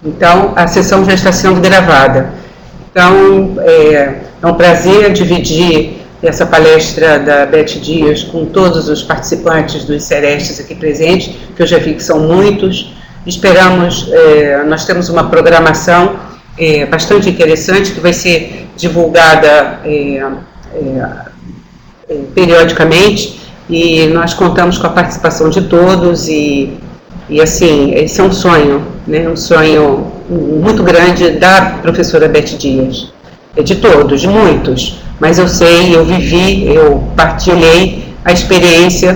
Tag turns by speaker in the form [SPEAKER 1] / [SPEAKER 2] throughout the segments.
[SPEAKER 1] Então, a sessão já está sendo gravada. Então, é um prazer dividir essa palestra da Beth Dias com todos os participantes dos Serestes aqui presentes, que eu já vi que são muitos. Esperamos, nós temos uma programação bastante interessante, que vai ser divulgada periodicamente, e nós contamos com a participação de todos, e assim, esse é um sonho, né? Um sonho muito grande da professora Beth Dias, de todos, de muitos, mas eu sei, eu vivi, eu partilhei a experiência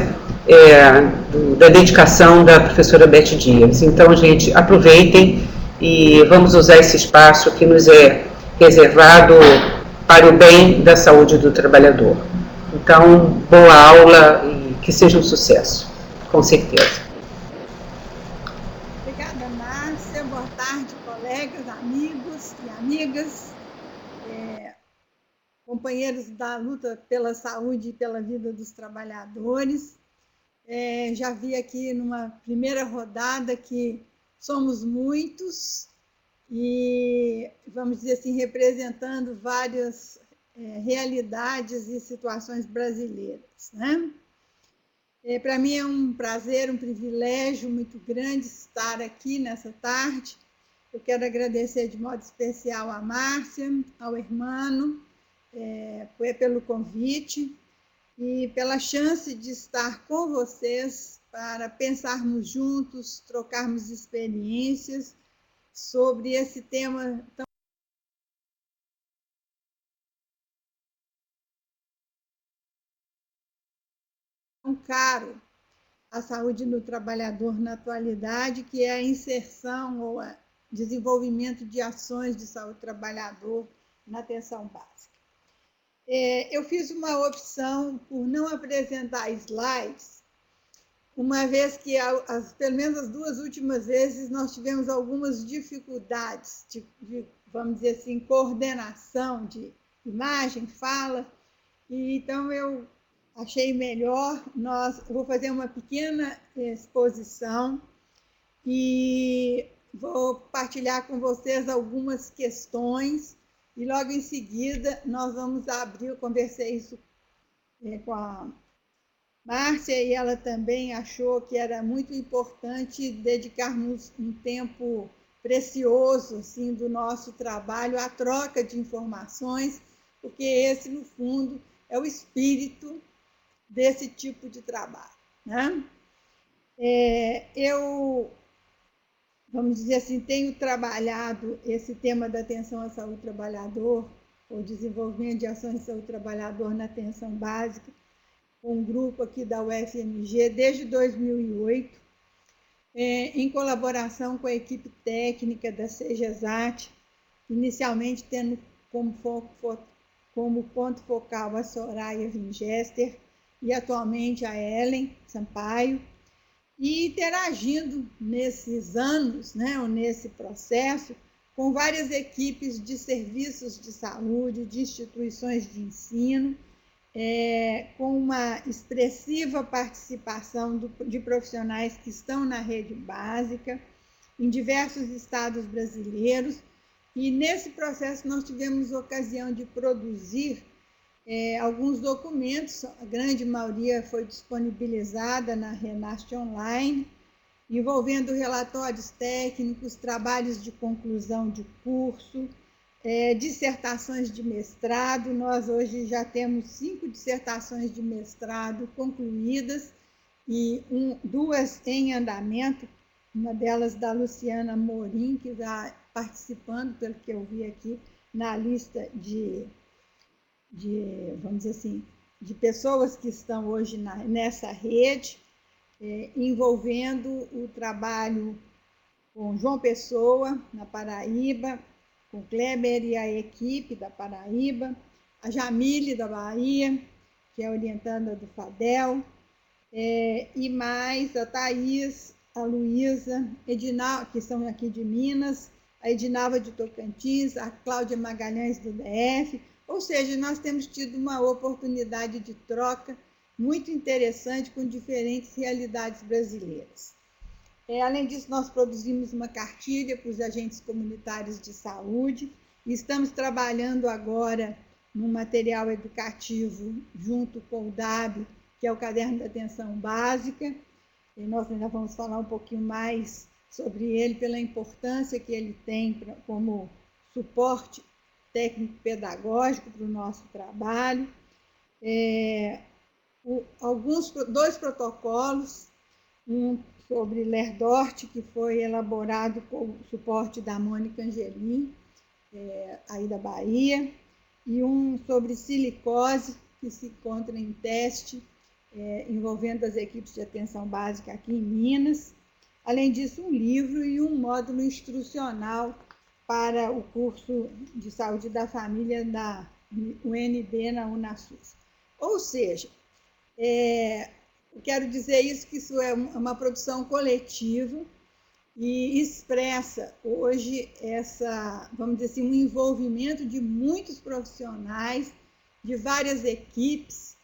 [SPEAKER 1] da dedicação da professora Beth Dias. Então, gente, aproveitem e vamos usar esse espaço que nos é reservado para o bem da saúde do trabalhador. Então, boa aula e que seja um sucesso, com certeza.
[SPEAKER 2] Obrigada, Márcia. Boa tarde, colegas, amigos e amigas, companheiros da luta pela saúde e pela vida dos trabalhadores. Já vi aqui numa primeira rodada que somos muitos e, vamos dizer assim, representando várias realidades e situações brasileiras, né? Para mim é um prazer, um privilégio muito grande estar aqui nessa tarde. Eu quero agradecer de modo especial a Márcia, ao Hermano, pelo convite e pela chance de estar com vocês para pensarmos juntos, trocarmos experiências sobre esse tema tão caro à saúde do trabalhador na atualidade, que é a inserção ou o desenvolvimento de ações de saúde do trabalhador na atenção básica. Eu fiz uma opção por não apresentar slides, uma vez que, pelo menos as duas últimas vezes, nós tivemos algumas dificuldades de, vamos dizer assim, coordenação de imagem, fala, e então eu achei melhor, vou fazer uma pequena exposição e vou partilhar com vocês algumas questões e logo em seguida nós vamos abrir, eu conversei isso com a Márcia e ela também achou que era muito importante dedicarmos um tempo precioso assim, do nosso trabalho à troca de informações, porque esse, no fundo, é o espírito desse tipo de trabalho, né? Eu, vamos dizer assim, tenho trabalhado esse tema da atenção à saúde do trabalhador, o desenvolvimento de ações de saúde do trabalhador na atenção básica, com um grupo aqui da UFMG desde 2008, em colaboração com a equipe técnica da CGESAT, inicialmente tendo como ponto focal a Soraya Winchester, e atualmente a Ellen Sampaio, e interagindo nesses anos, né, nesse processo, com várias equipes de serviços de saúde, de instituições de ensino, com uma expressiva participação de profissionais que estão na rede básica, em diversos estados brasileiros, e nesse processo nós tivemos ocasião de produzir alguns documentos, a grande maioria foi disponibilizada na Renast Online, envolvendo relatórios técnicos, trabalhos de conclusão de curso, dissertações de mestrado. Nós hoje já temos 5 dissertações de mestrado concluídas e 2 em andamento, uma delas da Luciana Morim, que está participando, pelo que eu vi aqui, na lista de vamos dizer assim, de pessoas que estão hoje nessa rede, envolvendo o trabalho com João Pessoa, na Paraíba, com Kleber e a equipe da Paraíba, a Jamile, da Bahia, que é orientanda do FADEL, e mais a Thaís, a Luísa, que são aqui de Minas, a Edinalva de Tocantins, a Cláudia Magalhães do DF, ou seja, nós temos tido uma oportunidade de troca muito interessante com diferentes realidades brasileiras. Além disso, nós produzimos uma cartilha para os agentes comunitários de saúde e estamos trabalhando agora num material educativo junto com o DAB, que é o Caderno da Atenção Básica, e nós ainda vamos falar um pouquinho mais sobre ele, pela importância que ele tem como suporte técnico-pedagógico para o nosso trabalho. Dois protocolos, um sobre Lerdort, que foi elaborado com o suporte da Mônica Angelim, aí da Bahia, e um sobre silicose, que se encontra em teste, envolvendo as equipes de atenção básica aqui em Minas. Além disso, um livro e um módulo instrucional para o curso de saúde da família da UNB na UNASUS. Ou seja, eu quero dizer que isso é uma produção coletiva e expressa hoje vamos dizer assim, um envolvimento de muitos profissionais, de várias equipes,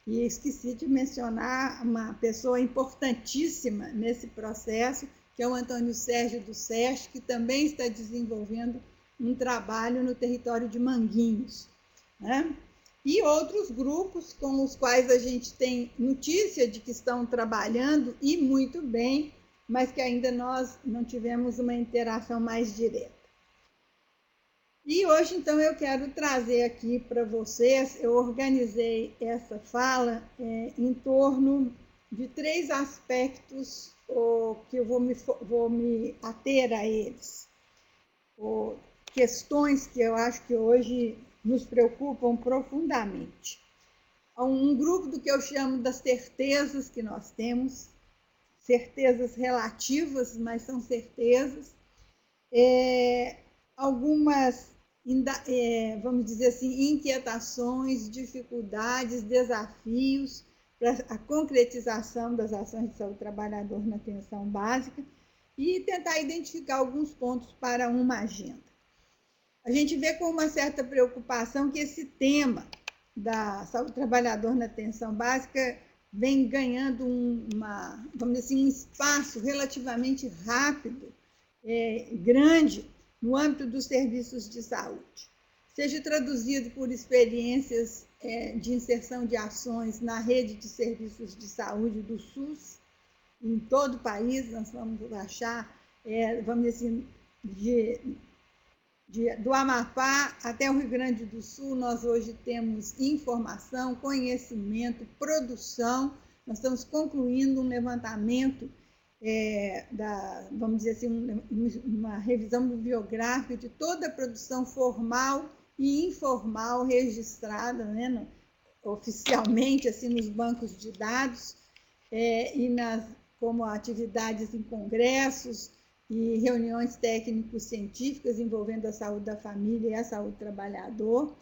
[SPEAKER 2] e esqueci de mencionar uma pessoa importantíssima nesse processo, que é o Antônio Sérgio do SESC, que também está desenvolvendo um trabalho no território de Manguinhos, né? E outros grupos com os quais a gente tem notícia de que estão trabalhando e muito bem, mas que ainda nós não tivemos uma interação mais direta. E hoje, então, eu quero trazer aqui para vocês, eu organizei essa fala em torno de 3 aspectos que eu vou me ater a eles, questões que eu acho que hoje nos preocupam profundamente. Há um grupo do que eu chamo das certezas que nós temos, certezas relativas, mas são certezas, algumas, vamos dizer assim, inquietações, dificuldades, desafios para a concretização das ações de saúde do trabalhador na atenção básica e tentar identificar alguns pontos para uma agenda. A gente vê com uma certa preocupação que esse tema da saúde do trabalhador na atenção básica vem ganhando vamos dizer assim, um espaço relativamente rápido, grande, no âmbito dos serviços de saúde, seja traduzido por experiências de inserção de ações na rede de serviços de saúde do SUS, em todo o país. Nós vamos achar, vamos dizer assim, do Amapá até o Rio Grande do Sul, nós hoje temos informação, conhecimento, produção. Nós estamos concluindo um levantamento, vamos dizer assim, uma revisão bibliográfica de toda a produção formal e informal registrada, né, oficialmente, assim, nos bancos de dados, como atividades em congressos e reuniões técnico-científicas envolvendo a saúde da família e a saúde do trabalhador,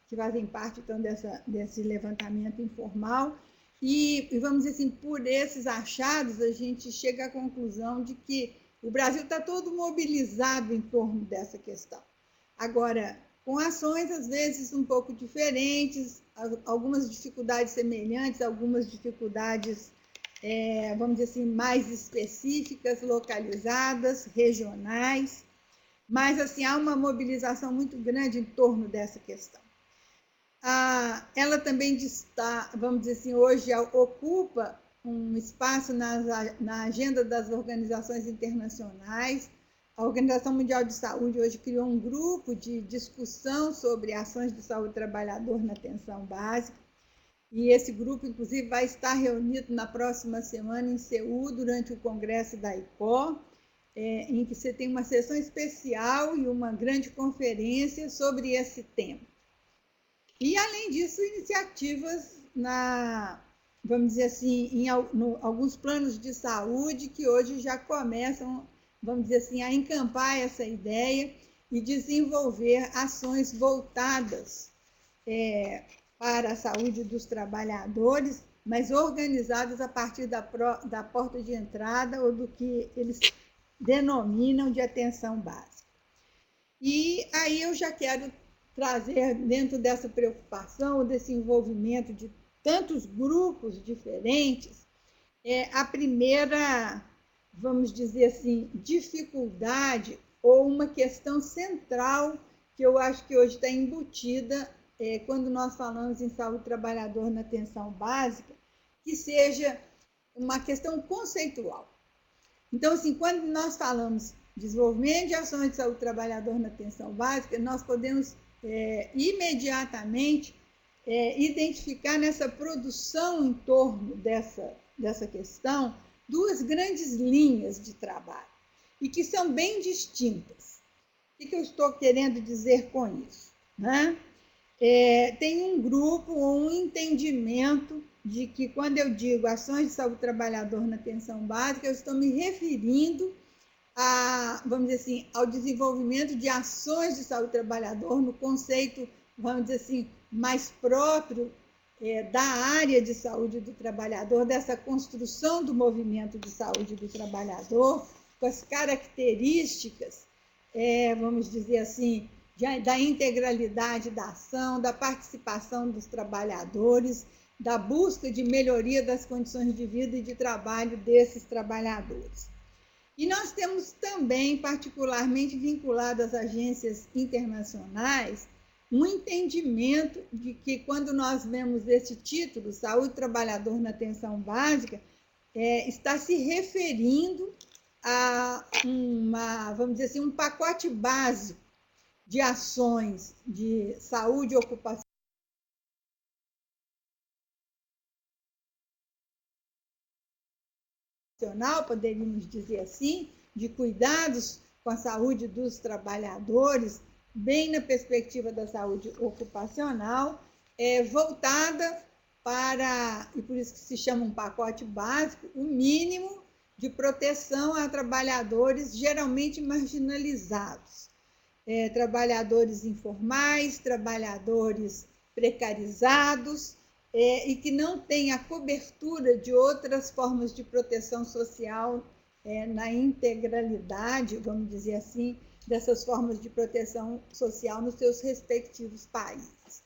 [SPEAKER 2] que fazem parte, então, desse levantamento informal. E, vamos dizer assim, por esses achados, a gente chega à conclusão de que o Brasil está todo mobilizado em torno dessa questão. Agora, com ações, às vezes, um pouco diferentes, algumas dificuldades semelhantes, algumas dificuldades, vamos dizer assim, mais específicas, localizadas, regionais, mas, assim, há uma mobilização muito grande em torno dessa questão. Ela também está, vamos dizer assim, hoje ocupa um espaço na agenda das organizações internacionais. A Organização Mundial de Saúde hoje criou um grupo de discussão sobre ações de saúde do trabalhador na atenção básica, e esse grupo, inclusive, vai estar reunido na próxima semana em Seul, durante o congresso da IPO, em que você tem uma sessão especial e uma grande conferência sobre esse tema. E, além disso, iniciativas vamos dizer assim, em alguns planos de saúde que hoje já começam, vamos dizer assim, a encampar essa ideia e desenvolver ações voltadas para a saúde dos trabalhadores, mas organizadas a partir da porta de entrada ou do que eles denominam de atenção básica. E aí eu já quero trazer, dentro dessa preocupação, desse envolvimento de tantos grupos diferentes, a primeira vamos dizer assim, dificuldade ou uma questão central que eu acho que hoje está embutida quando nós falamos em saúde do trabalhador na atenção básica, que seja uma questão conceitual. Então, assim, quando nós falamos desenvolvimento de ações de saúde do trabalhador na atenção básica, nós podemos imediatamente identificar nessa produção em torno dessa questão duas grandes linhas de trabalho e que são bem distintas. O que eu estou querendo dizer com isso? Né? Tem um grupo ou um entendimento de que, quando eu digo ações de saúde do trabalhador na atenção básica, eu estou me referindo vamos dizer assim, ao desenvolvimento de ações de saúde do trabalhador no conceito, vamos dizer assim, mais próprio da área de saúde do trabalhador, dessa construção do movimento de saúde do trabalhador, com as características, vamos dizer assim, da integralidade da ação, da participação dos trabalhadores, da busca de melhoria das condições de vida e de trabalho desses trabalhadores. E nós temos também, particularmente vinculado às agências internacionais, um entendimento de que, quando nós vemos esse título, Saúde do Trabalhador na Atenção Básica, está se referindo a vamos dizer assim, um pacote básico de ações de saúde ocupacional, poderíamos dizer assim, de cuidados com a saúde dos trabalhadores, bem na perspectiva da saúde ocupacional, voltada para, e por isso que se chama um pacote básico, o mínimo de proteção a trabalhadores geralmente marginalizados, trabalhadores informais, trabalhadores precarizados, e que não têm a cobertura de outras formas de proteção social na integralidade, vamos dizer assim, dessas formas de proteção social nos seus respectivos países.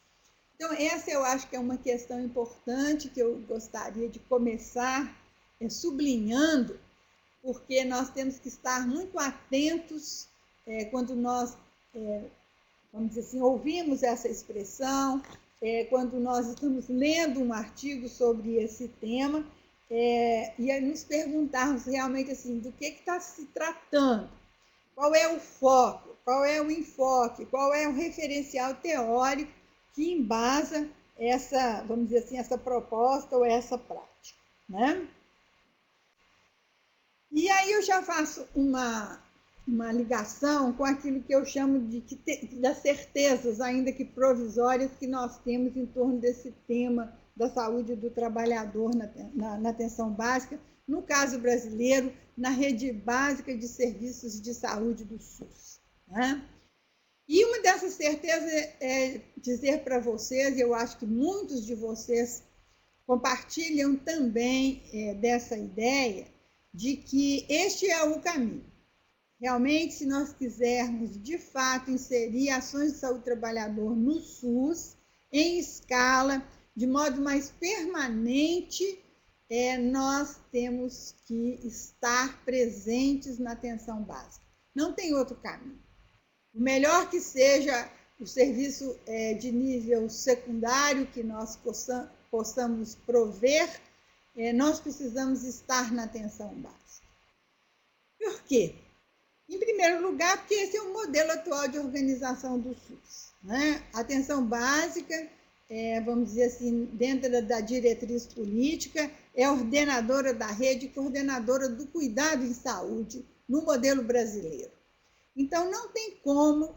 [SPEAKER 2] Então, essa eu acho que é uma questão importante que eu gostaria de começar sublinhando, porque nós temos que estar muito atentos quando nós, vamos dizer assim, ouvimos essa expressão, quando nós estamos lendo um artigo sobre esse tema, e nos perguntarmos realmente assim, do que está se tratando, qual é o foco, qual é o enfoque, qual é o referencial teórico que embasa essa, vamos dizer assim, essa proposta ou essa prática, né? E aí eu já faço uma ligação com aquilo que eu chamo das certezas, ainda que provisórias, que nós temos em torno desse tema da saúde do trabalhador na atenção básica, no caso brasileiro, na rede básica de serviços de saúde do SUS. Né? E uma dessas certezas é dizer para vocês, e eu acho que muitos de vocês compartilham também dessa ideia, de que este é o caminho. Realmente, se nós quisermos, de fato, inserir ações de saúde do trabalhador no SUS, em escala, de modo mais permanente, nós temos que estar presentes na atenção básica. Não tem outro caminho. O melhor que seja o serviço de nível secundário que nós possamos prover, nós precisamos estar na atenção básica. Por quê? Em primeiro lugar, porque esse é o modelo atual de organização do SUS. Né? A atenção básica, vamos dizer assim, dentro da diretriz política, é ordenadora da rede, coordenadora do cuidado em saúde no modelo brasileiro. Então, não tem como,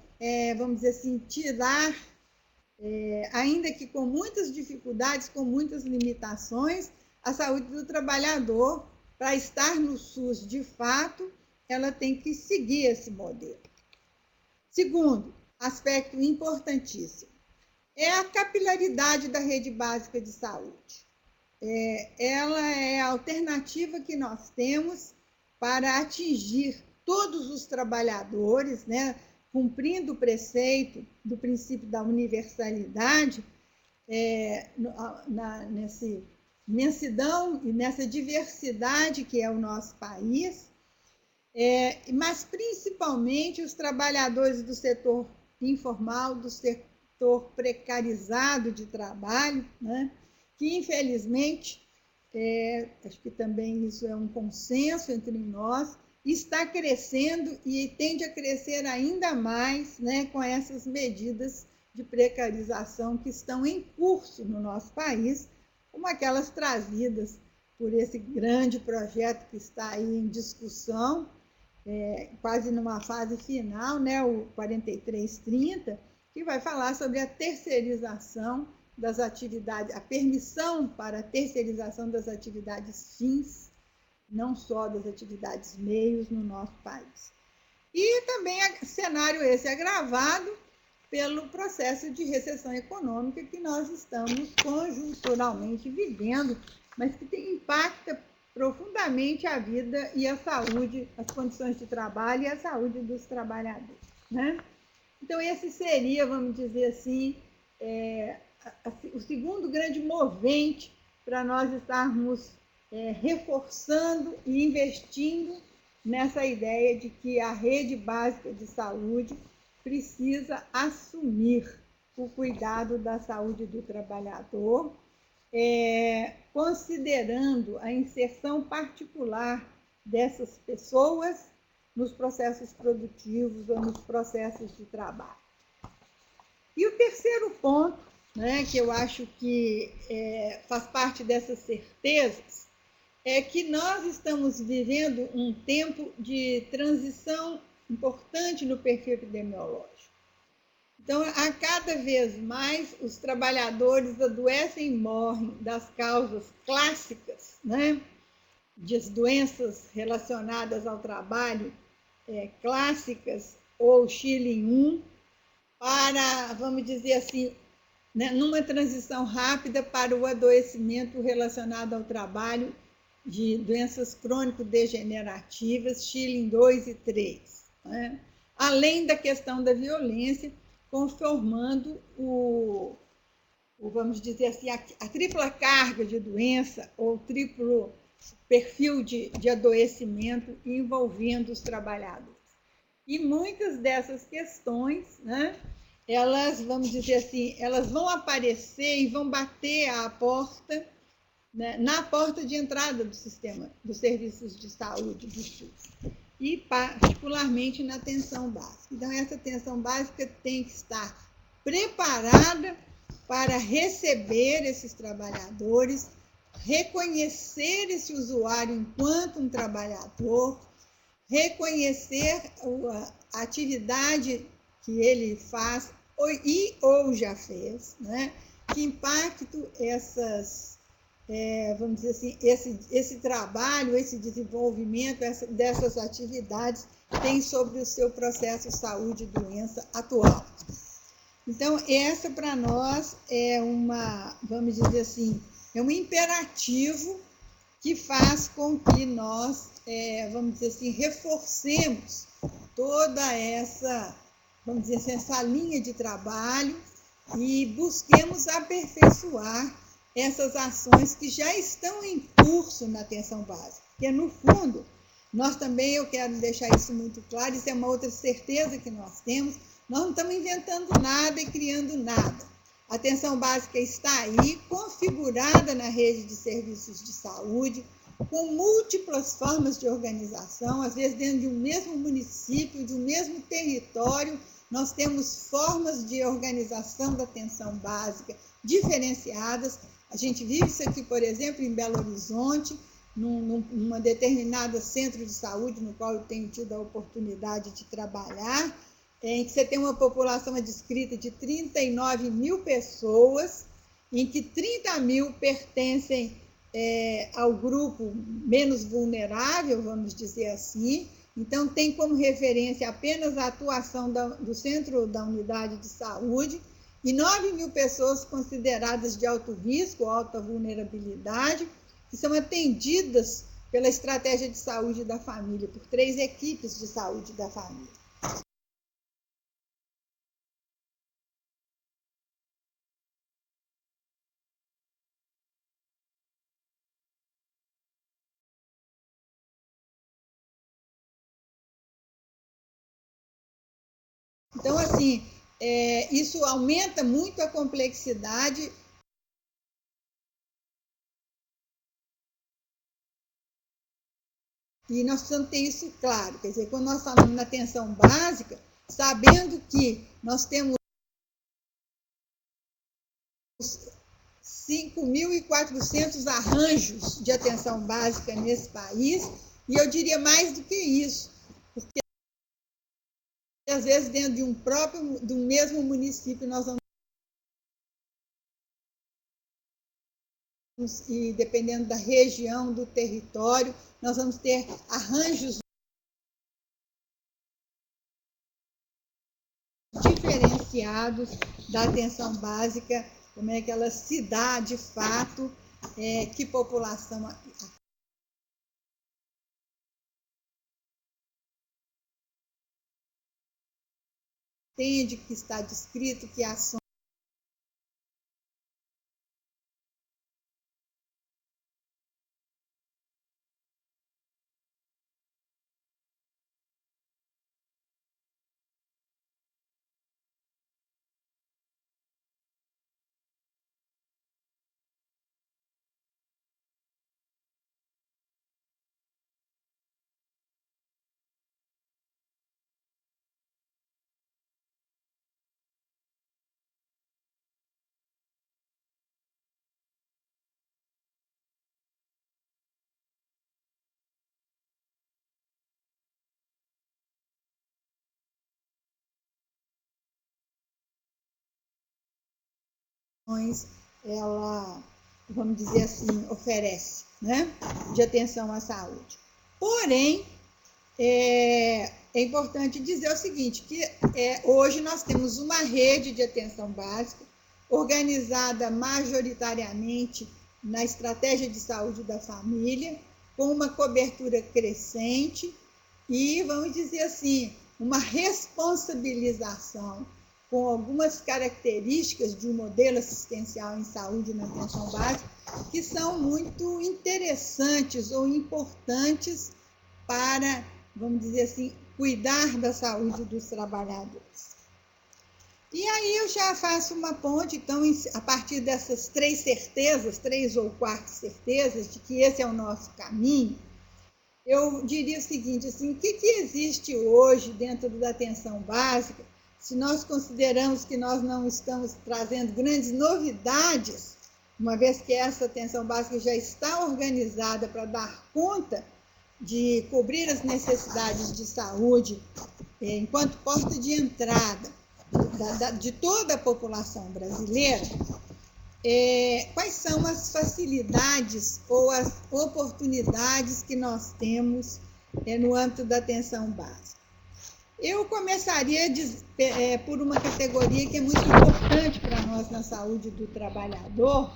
[SPEAKER 2] vamos dizer assim, tirar, ainda que com muitas dificuldades, com muitas limitações, a saúde do trabalhador, para estar no SUS de fato, ela tem que seguir esse modelo. Segundo aspecto importantíssimo, é a capilaridade da rede básica de saúde. Ela é a alternativa que nós temos para atingir todos os trabalhadores, né, cumprindo o preceito do princípio da universalidade, nessa imensidão e nessa diversidade que é o nosso país, mas principalmente os trabalhadores do setor informal, do setor precarizado de trabalho, né? Que infelizmente, acho que também isso é um consenso entre nós, está crescendo e tende a crescer ainda mais, né, com essas medidas de precarização que estão em curso no nosso país, como aquelas trazidas por esse grande projeto que está aí em discussão, quase numa fase final, né, o 4330, que vai falar sobre a terceirização das atividades, a permissão para a terceirização das atividades fins, não só das atividades meios no nosso país. E também cenário esse agravado pelo processo de recessão econômica que nós estamos conjunturalmente vivendo, mas que impacta profundamente a vida e a saúde, as condições de trabalho e a saúde dos trabalhadores, né? Então, esse seria, vamos dizer assim, o segundo grande movente para nós estarmos reforçando e investindo nessa ideia de que a rede básica de saúde precisa assumir o cuidado da saúde do trabalhador, considerando a inserção particular dessas pessoas nos processos produtivos ou nos processos de trabalho. E o terceiro ponto, né, que eu acho que faz parte dessas certezas, é que nós estamos vivendo um tempo de transição importante no perfil epidemiológico. Então, a cada vez mais, os trabalhadores adoecem e morrem das causas clássicas, né, das doenças relacionadas ao trabalho, clássicas, ou Schilling 1, para, vamos dizer assim, né, numa transição rápida para o adoecimento relacionado ao trabalho de doenças crônico-degenerativas, Schilling 2 e 3. Né? Além da questão da violência, conformando vamos dizer assim, a tripla carga de doença, ou triplo perfil de adoecimento envolvendo os trabalhadores. E muitas dessas questões, né, elas, vamos dizer assim, elas vão aparecer e vão bater à porta, né, na porta de entrada do sistema, dos serviços de saúde do SUS, e particularmente na atenção básica. Então, essa atenção básica tem que estar preparada para receber esses trabalhadores, reconhecer esse usuário enquanto um trabalhador, reconhecer a atividade que ele faz ou já fez, né? Que impacto vamos dizer assim, esse trabalho, esse desenvolvimento dessas atividades tem sobre o seu processo saúde e doença atual. Então, essa para nós é vamos dizer assim, é um imperativo que faz com que nós, vamos dizer assim, reforcemos toda essa, vamos dizer assim, essa linha de trabalho e busquemos aperfeiçoar essas ações que já estão em curso na atenção básica. Porque, no fundo, nós também, eu quero deixar isso muito claro, isso é uma outra certeza que nós temos, nós não estamos inventando nada e criando nada. A atenção básica está aí, configurada na rede de serviços de saúde, com múltiplas formas de organização, às vezes dentro de um mesmo município, de um mesmo território, nós temos formas de organização da atenção básica diferenciadas. A gente vive isso aqui, por exemplo, em Belo Horizonte, numa determinada centro de saúde, no qual eu tenho tido a oportunidade de trabalhar, em que você tem uma população adscrita de 39 mil pessoas, em que 30 mil pertencem ao grupo menos vulnerável, vamos dizer assim. Então, tem como referência apenas a atuação do centro da unidade de saúde, e 9 mil pessoas consideradas de alto risco, alta vulnerabilidade, que são atendidas pela estratégia de saúde da família, por 3 equipes de saúde da família. Então, assim, isso aumenta muito a complexidade. E nós precisamos ter isso claro. Quer dizer, quando nós falamos na atenção básica, sabendo que nós temos 5.400 arranjos de atenção básica nesse país, e eu diria mais do que isso, porque às vezes dentro do mesmo município nós vamos, e dependendo da região, do território, nós vamos ter arranjos diferenciados da atenção básica, como é que ela se dá de fato, que população atende, que está descrito, que ações ela, vamos dizer assim, oferece, né, de atenção à saúde. Porém, é importante dizer o seguinte, que hoje nós temos uma rede de atenção básica organizada majoritariamente na estratégia de saúde da família, com uma cobertura crescente e, vamos dizer assim, uma responsabilização com algumas características de um modelo assistencial em saúde na atenção básica que são muito interessantes ou importantes para, vamos dizer assim, cuidar da saúde dos trabalhadores. E aí eu já faço uma ponte, então, a partir dessas 3 certezas, 3 ou 4 certezas de que esse é o nosso caminho, eu diria o seguinte, assim, o que existe hoje dentro da atenção básica, se nós consideramos que nós não estamos trazendo grandes novidades, uma vez que essa atenção básica já está organizada para dar conta de cobrir as necessidades de saúde enquanto porta de entrada de toda a população brasileira, quais são as facilidades ou as oportunidades que nós temos no âmbito da atenção básica? Eu começaria por uma categoria que é muito importante para nós na saúde do trabalhador,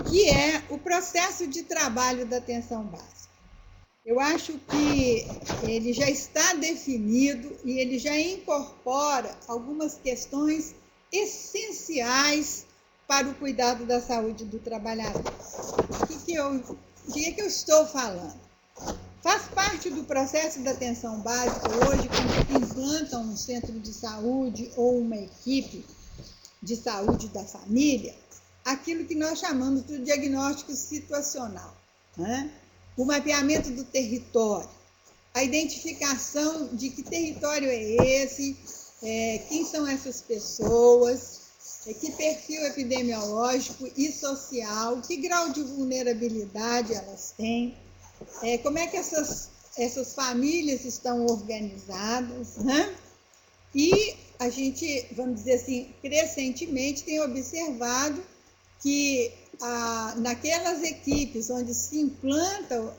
[SPEAKER 2] que é o processo de trabalho da atenção básica. Eu acho que ele já está definido e ele já incorpora algumas questões essenciais para o cuidado da saúde do trabalhador. O que eu estou falando? Faz parte do processo da atenção básica hoje, quando se implanta um centro de saúde ou uma equipe de saúde da família, aquilo que nós chamamos de diagnóstico situacional, né? O mapeamento do território, a identificação de que território é esse, quem são essas pessoas, que perfil epidemiológico e social, que grau de vulnerabilidade elas têm, como é que essas famílias estão organizadas, né? E a gente, vamos dizer assim, crescentemente tem observado que naquelas equipes onde se implanta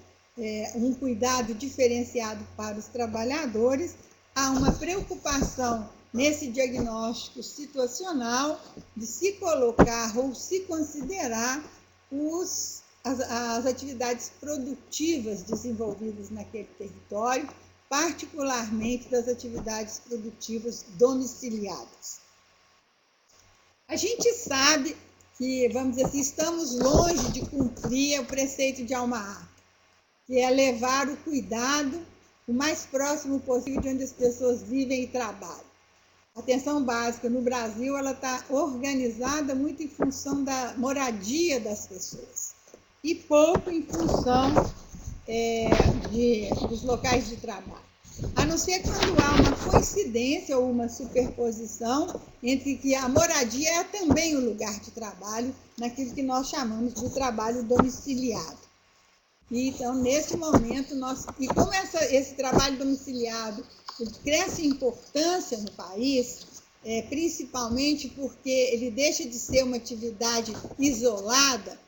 [SPEAKER 2] um cuidado diferenciado para os trabalhadores, há uma preocupação nesse diagnóstico situacional de se colocar ou se considerar as atividades produtivas desenvolvidas naquele território, particularmente das atividades produtivas domiciliadas. A gente sabe que, vamos dizer assim, estamos longe de cumprir o preceito de Alma-Ata, que é levar o cuidado o mais próximo possível de onde as pessoas vivem e trabalham. A atenção básica no Brasil ela está organizada muito em função da moradia das pessoas e pouco em função dos locais de trabalho. A não ser quando há uma coincidência ou uma superposição entre que a moradia é também o lugar de trabalho, naquilo que nós chamamos de trabalho domiciliado. E, então, nesse momento, como esse trabalho domiciliado cresce em importância no país, principalmente porque ele deixa de ser uma atividade isolada,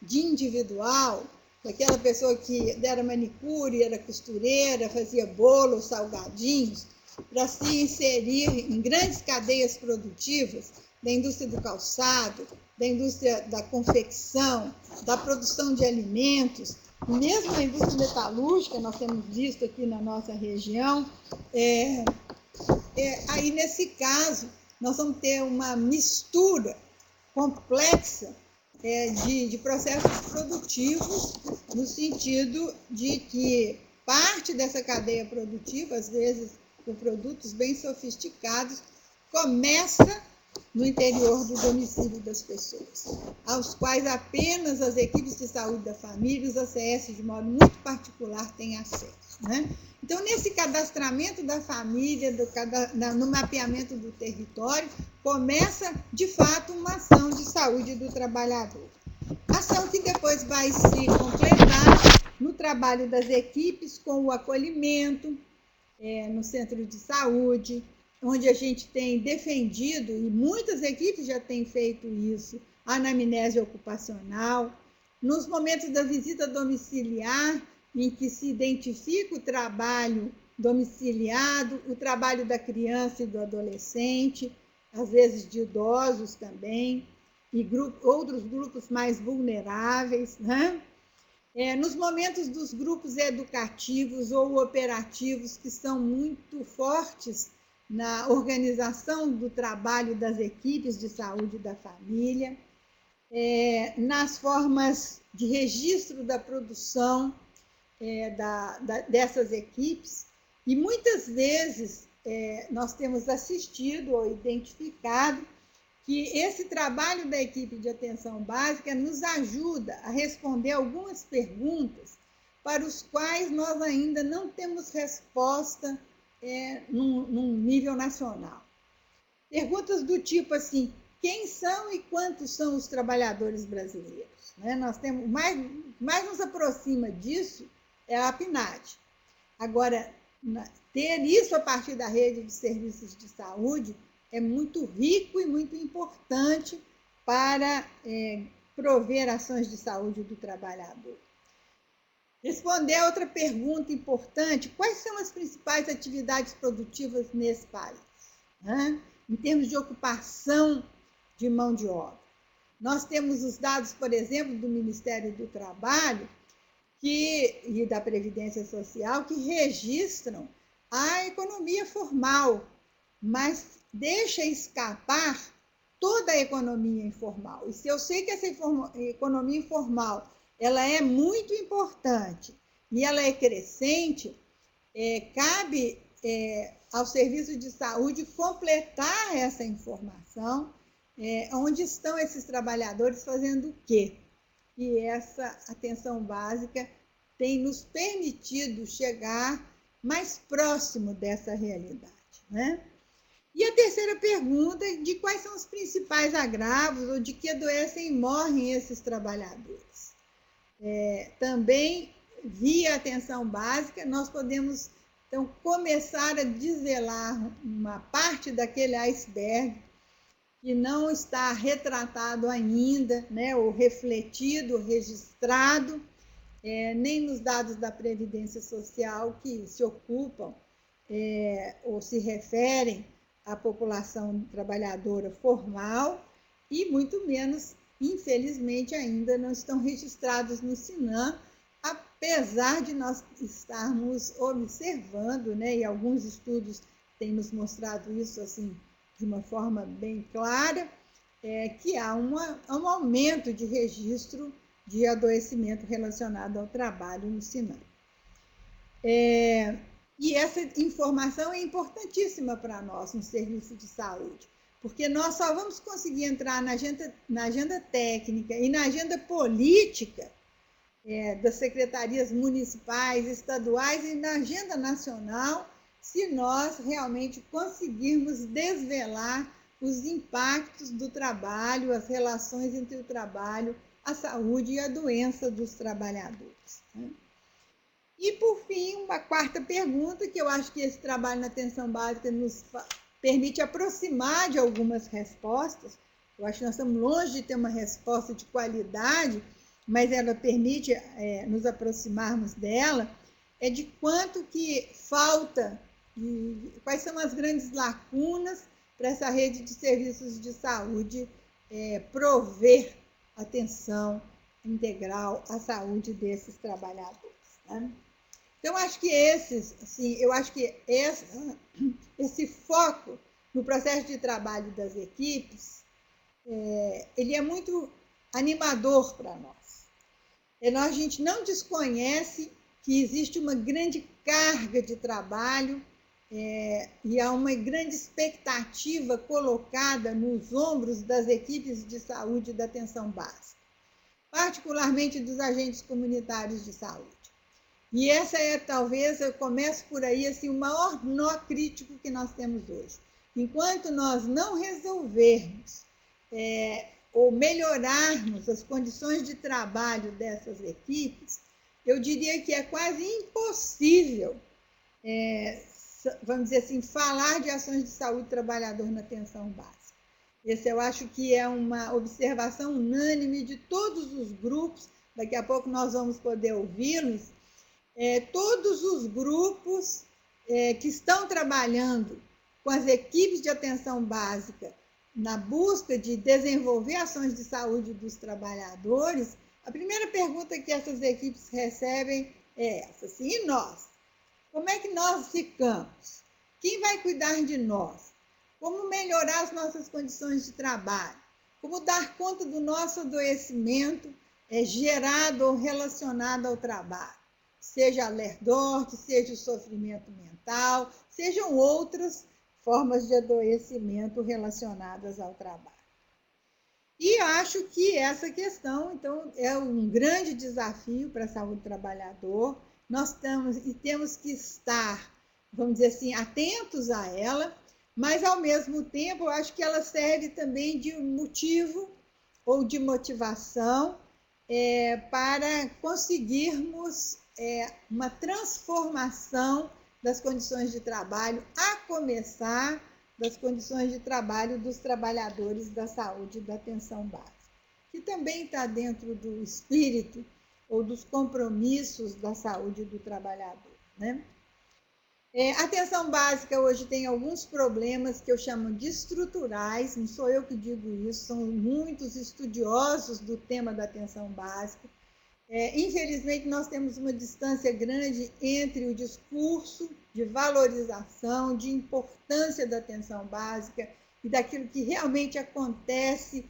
[SPEAKER 2] de individual, daquela pessoa que era manicure, era costureira, fazia bolo, salgadinhos, para se inserir em grandes cadeias produtivas da indústria do calçado, da indústria da confecção, da produção de alimentos, mesmo na indústria metalúrgica, nós temos visto aqui na nossa região. Aí, nesse caso, nós vamos ter uma mistura complexa de processos produtivos, no sentido de que parte dessa cadeia produtiva, às vezes com produtos bem sofisticados, começa no interior do domicílio das pessoas, aos quais apenas as equipes de saúde da família, os ACS, de modo muito particular, têm acesso, né? Então, nesse cadastramento da família, no mapeamento do território, começa, de fato, uma ação de saúde do trabalhador. Ação que depois vai se completar no trabalho das equipes com o acolhimento, no centro de saúde, onde a gente tem defendido, e muitas equipes já têm feito isso, a anamnese ocupacional, nos momentos da visita domiciliar, em que se identifica o trabalho domiciliado, o trabalho da criança e do adolescente, às vezes de idosos também, e outros grupos mais vulneráveis, né? Nos momentos dos grupos educativos ou operativos que são muito fortes na organização do trabalho das equipes de saúde da família, nas formas de registro da produção dessas equipes, e muitas vezes nós temos assistido ou identificado que esse trabalho da equipe de atenção básica nos ajuda a responder algumas perguntas para os quais nós ainda não temos resposta num nível nacional. Perguntas do tipo assim: quem são e quantos são os trabalhadores brasileiros? Nós temos, mais nos aproxima disso é a PNAD. Agora, ter isso a partir da rede de serviços de saúde é muito rico e muito importante para prover ações de saúde do trabalhador. Responder a outra pergunta importante: quais são as principais atividades produtivas nesse país, em termos de ocupação de mão de obra? Nós temos os dados, por exemplo, do Ministério do Trabalho e da Previdência Social, que registram a economia formal, mas deixa escapar toda a economia informal. E se eu sei que essa economia informal ela é muito importante e ela é crescente, cabe ao serviço de saúde completar essa informação, onde estão esses trabalhadores fazendo o quê? E essa atenção básica tem nos permitido chegar mais próximo dessa realidade, né? E a terceira pergunta é de quais são os principais agravos ou de que adoecem e morrem esses trabalhadores. Também, via atenção básica, nós podemos, então, começar a desvelar uma parte daquele iceberg que não está retratado ainda, ou refletido, registrado, nem nos dados da Previdência Social que se ocupam ou se referem à população trabalhadora formal, e muito menos, infelizmente, ainda não estão registrados no SINAM, apesar de nós estarmos observando, e alguns estudos têm nos mostrado isso assim de uma forma bem clara, que há um aumento de registro de adoecimento relacionado ao trabalho no SINAM. E essa informação é importantíssima para nós no serviço de saúde, porque nós só vamos conseguir entrar na agenda técnica e na agenda política das secretarias municipais, estaduais e na agenda nacional, se nós realmente conseguirmos desvelar os impactos do trabalho, as relações entre o trabalho, a saúde e a doença dos trabalhadores. E, por fim, uma quarta pergunta, que eu acho que esse trabalho na atenção básica nos permite aproximar de algumas respostas. Eu acho que nós estamos longe de ter uma resposta de qualidade, mas ela permite nos aproximarmos dela, é de quanto que falta, quais são as grandes lacunas para essa rede de serviços de saúde prover atenção integral à saúde desses trabalhadores. Né? Então, acho que esse foco no processo de trabalho das equipes, ele é muito animador para nós. A gente não desconhece que existe uma grande carga de trabalho e há uma grande expectativa colocada nos ombros das equipes de saúde da atenção básica, particularmente dos agentes comunitários de saúde. E essa talvez, eu começo por aí, assim, o maior nó crítico que nós temos hoje. Enquanto nós não resolvermos ou melhorarmos as condições de trabalho dessas equipes, eu diria que é quase impossível, vamos dizer assim, falar de ações de saúde do trabalhador na atenção básica. Esse eu acho que é uma observação unânime de todos os grupos, daqui a pouco nós vamos poder ouvi-los, todos os grupos que estão trabalhando com as equipes de atenção básica na busca de desenvolver ações de saúde dos trabalhadores, a primeira pergunta que essas equipes recebem é essa, assim, e nós? Como é que nós ficamos? Quem vai cuidar de nós? Como melhorar as nossas condições de trabalho? Como dar conta do nosso adoecimento gerado ou relacionado ao trabalho? Seja a lerdorte, seja o sofrimento mental, sejam outras formas de adoecimento relacionadas ao trabalho. E acho que essa questão, então, é um grande desafio para a saúde do trabalhador. Nós temos que estar, vamos dizer assim, atentos a ela, mas, ao mesmo tempo, eu acho que ela serve também de motivo ou de motivação para conseguirmos uma transformação das condições de trabalho, a começar das condições de trabalho dos trabalhadores da saúde e da atenção básica, que também está dentro do espírito ou dos compromissos da saúde do trabalhador. Né? A atenção básica hoje tem alguns problemas que eu chamo de estruturais, não sou eu que digo isso, são muitos estudiosos do tema da atenção básica. Infelizmente, nós temos uma distância grande entre o discurso de valorização, de importância da atenção básica e daquilo que realmente acontece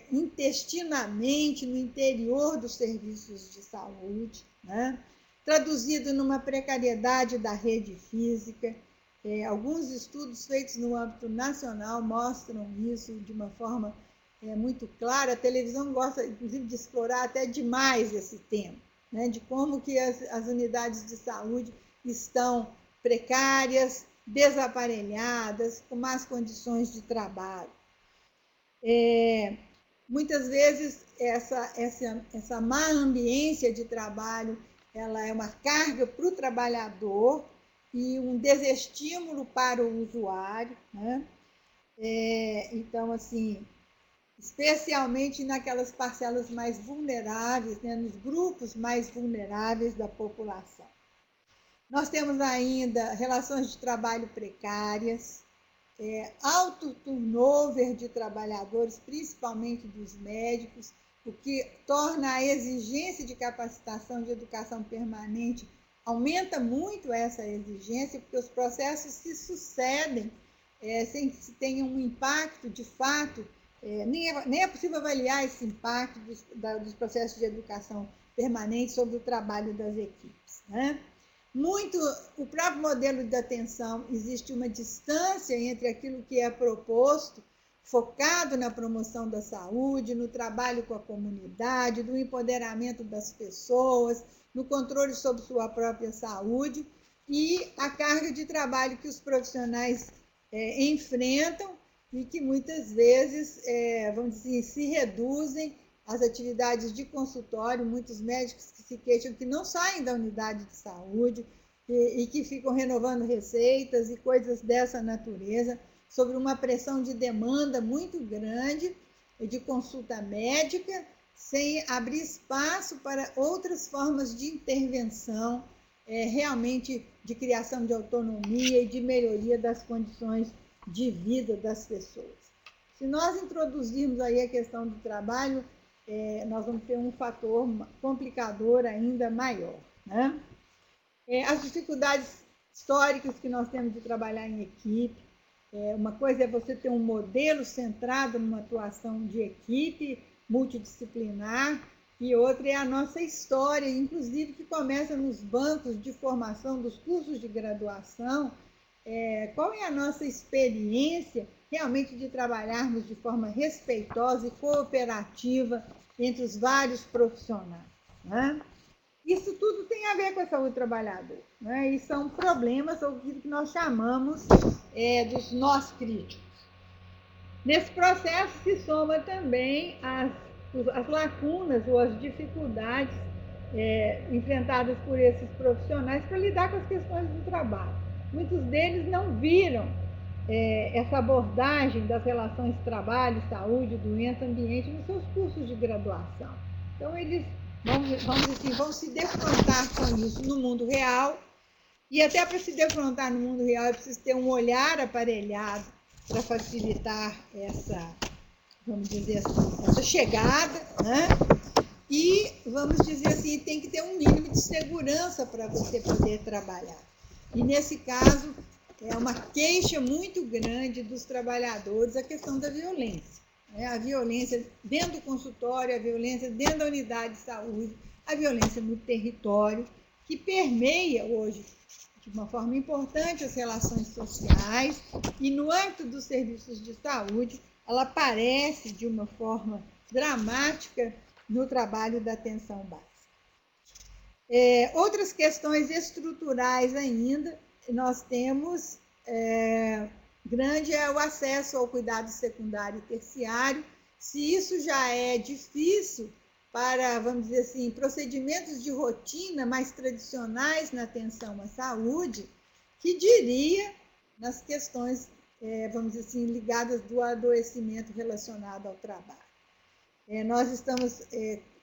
[SPEAKER 2] intestinamente no interior dos serviços de saúde, né? Traduzido numa precariedade da rede física. Alguns estudos feitos no âmbito nacional mostram isso de uma forma muito clara. A televisão gosta, inclusive, de explorar até demais esse tema, né? De como que as unidades de saúde estão precárias, desaparelhadas, com más condições de trabalho. Muitas vezes, essa má ambiência de trabalho, ela é uma carga para o trabalhador e um desestímulo para o usuário, né? Então, assim, especialmente naquelas parcelas mais vulneráveis, né, nos grupos mais vulneráveis da população. Nós temos ainda relações de trabalho precárias, alto turnover de trabalhadores, principalmente dos médicos, o que torna a exigência de capacitação de educação permanente, aumenta muito essa exigência, porque os processos se sucedem sem que se tenha um impacto de fato. Nem é possível avaliar esse impacto dos processos de educação permanente sobre o trabalho das equipes. Né? o próprio modelo de atenção, existe uma distância entre aquilo que é proposto, focado na promoção da saúde, no trabalho com a comunidade, no empoderamento das pessoas, no controle sobre sua própria saúde, e a carga de trabalho que os profissionais enfrentam e que muitas vezes, vamos dizer, se reduzem às atividades de consultório. Muitos médicos que se queixam que não saem da unidade de saúde e que ficam renovando receitas e coisas dessa natureza, sobre uma pressão de demanda muito grande de consulta médica, sem abrir espaço para outras formas de intervenção, realmente de criação de autonomia e de melhoria das condições de vida das pessoas. Se nós introduzirmos aí a questão do trabalho, nós vamos ter um fator complicador ainda maior, né? As dificuldades históricas que nós temos de trabalhar em equipe. Uma coisa é você ter um modelo centrado numa atuação de equipe multidisciplinar, e outra é a nossa história, inclusive que começa nos bancos de formação dos cursos de graduação. Qual é a nossa experiência realmente de trabalharmos de forma respeitosa e cooperativa entre os vários profissionais, né? Isso tudo tem a ver com a saúde do trabalhador, né? E são problemas, ou aquilo que nós chamamos dos nós críticos. Nesse processo se soma também as lacunas ou as dificuldades enfrentadas por esses profissionais para lidar com as questões do trabalho. Muitos deles não viram essa abordagem das relações trabalho, saúde, doença, ambiente nos seus cursos de graduação. Então, eles vão se defrontar com isso no mundo real, e até para se defrontar no mundo real é preciso ter um olhar aparelhado para facilitar essa, vamos dizer assim, essa chegada, né? E, vamos dizer assim, tem que ter um mínimo de segurança para você poder trabalhar. E, nesse caso, é uma queixa muito grande dos trabalhadores a questão da violência. A violência dentro do consultório, a violência dentro da unidade de saúde, a violência no território, que permeia hoje, de uma forma importante, as relações sociais, e no âmbito dos serviços de saúde, ela aparece de uma forma dramática no trabalho da atenção básica. Outras questões estruturais ainda, nós temos, grande é o acesso ao cuidado secundário e terciário. Se isso já é difícil para, vamos dizer assim, procedimentos de rotina mais tradicionais na atenção à saúde, que diria nas questões, vamos dizer assim, ligadas do adoecimento relacionado ao trabalho. Nós estamos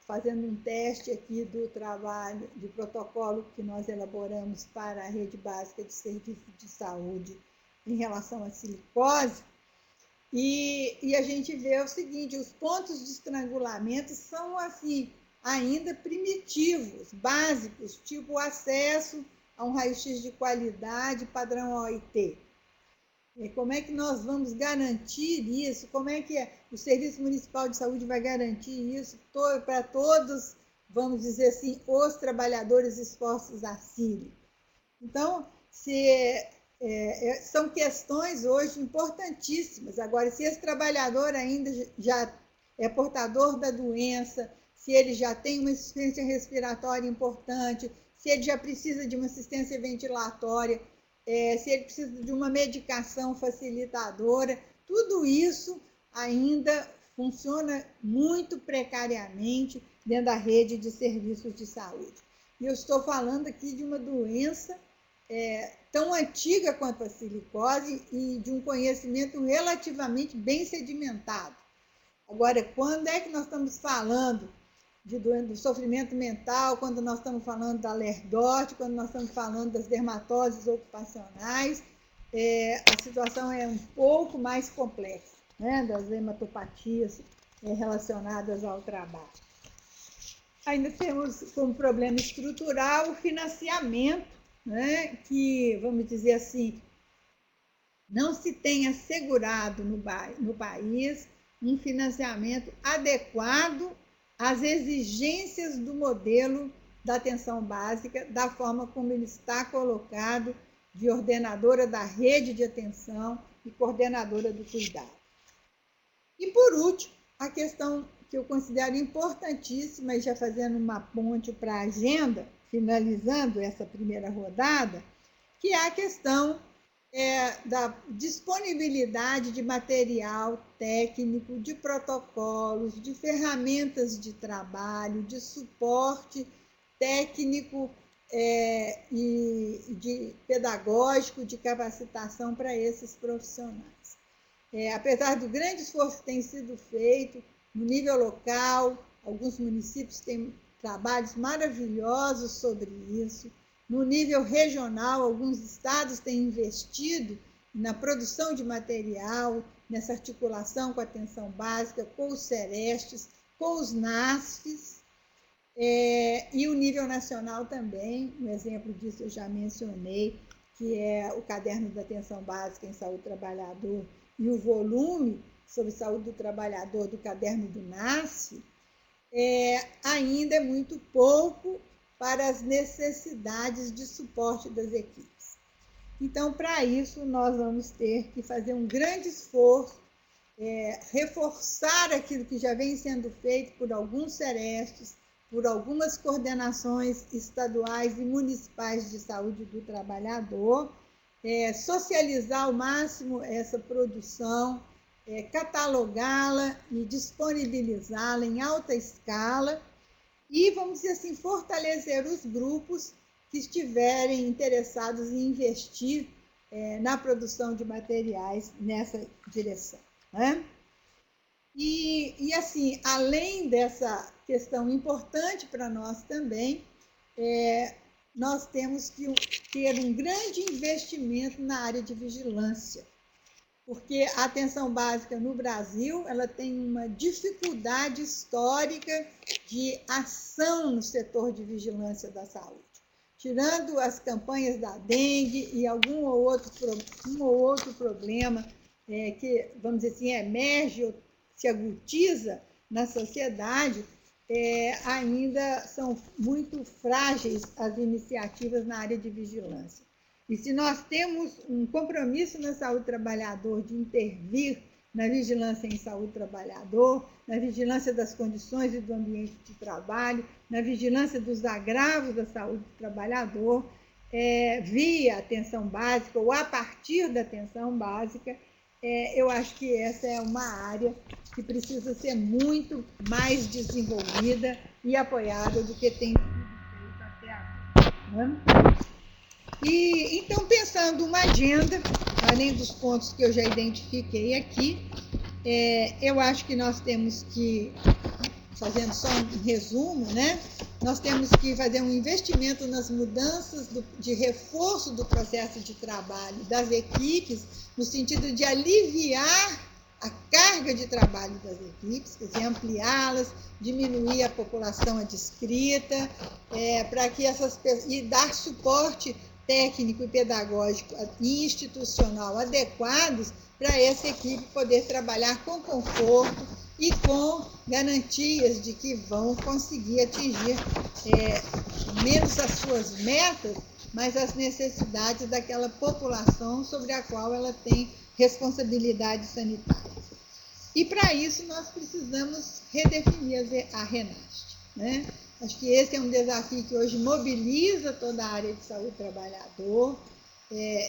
[SPEAKER 2] fazendo um teste aqui do trabalho, de protocolo que nós elaboramos para a rede básica de serviços de saúde em relação à silicose, e a gente vê o seguinte: os pontos de estrangulamento são, assim, ainda primitivos, básicos, tipo o acesso a um raio-x de qualidade padrão OIT. E como é que nós vamos garantir isso? Como é que o Serviço Municipal de Saúde vai garantir isso para todos, vamos dizer assim, os trabalhadores expostos à sílica? Então, são questões hoje importantíssimas. Agora, se esse trabalhador ainda já é portador da doença, se ele já tem uma insuficiência respiratória importante, se ele já precisa de uma assistência ventilatória, se ele precisa de uma medicação facilitadora, tudo isso ainda funciona muito precariamente dentro da rede de serviços de saúde. E eu estou falando aqui de uma doença tão antiga quanto a silicose e de um conhecimento relativamente bem sedimentado. Agora, quando é que nós estamos falando do sofrimento mental, quando nós estamos falando da lerdose, quando nós estamos falando das dermatoses ocupacionais, a situação é um pouco mais complexa, né, das hematopatias relacionadas ao trabalho. Ainda temos como problema estrutural o financiamento, né, que, vamos dizer assim, não se tem assegurado no país um financiamento adequado às exigências do modelo da atenção básica, da forma como ele está colocado de ordenadora da rede de atenção e coordenadora do cuidado. E, por último, a questão que eu considero importantíssima, e já fazendo uma ponte para a agenda, finalizando essa primeira rodada, que é a questão da disponibilidade de material técnico, de protocolos, de ferramentas de trabalho, de suporte técnico e pedagógico, de capacitação para esses profissionais. Apesar do grande esforço que tem sido feito no nível local, alguns municípios têm trabalhos maravilhosos sobre isso. No nível regional, alguns estados têm investido na produção de material, nessa articulação com a atenção básica, com os SERESTs, com os NASFs, e o nível nacional também. Um exemplo disso eu já mencionei, que é o Caderno da Atenção Básica em Saúde do Trabalhador e o volume sobre saúde do trabalhador do Caderno do NASF, ainda é muito pouco para as necessidades de suporte das equipes. Então, para isso, nós vamos ter que fazer um grande esforço, reforçar aquilo que já vem sendo feito por alguns SERESTs, por algumas coordenações estaduais e municipais de saúde do trabalhador, socializar ao máximo essa produção, catalogá-la e disponibilizá-la em alta escala e, vamos dizer assim, fortalecer os grupos que estiverem interessados em investir na produção de materiais nessa direção, né? E assim, além dessa questão importante para nós também, nós temos que ter um grande investimento na área de vigilância, porque a atenção básica no Brasil ela tem uma dificuldade histórica de ação no setor de vigilância da saúde. Tirando as campanhas da dengue e um ou outro problema que, vamos dizer assim, emerge ou se agutiza na sociedade, ainda são muito frágeis as iniciativas na área de vigilância. E se nós temos um compromisso na saúde do trabalhador de intervir na vigilância em saúde do trabalhador, na vigilância das condições e do ambiente de trabalho, na vigilância dos agravos da saúde do trabalhador, via atenção básica ou a partir da atenção básica, eu acho que essa é uma área que precisa ser muito mais desenvolvida e apoiada do que tem sido feito até agora, né? E, então, pensando uma agenda, além dos pontos que eu já identifiquei aqui, eu acho que nós temos que, fazendo só um resumo, né? Nós temos que fazer um investimento nas mudanças de reforço do processo de trabalho das equipes, no sentido de aliviar a carga de trabalho das equipes, quer dizer, ampliá-las, diminuir a população adscrita, para que e dar suporte técnico e pedagógico e institucional adequados para essa equipe poder trabalhar com conforto e com garantias de que vão conseguir atingir menos as suas metas, mas as necessidades daquela população sobre a qual ela tem responsabilidade sanitária. E, para isso, nós precisamos redefinir a RENAST, né? Acho que esse é um desafio que hoje mobiliza toda a área de saúde do trabalhador.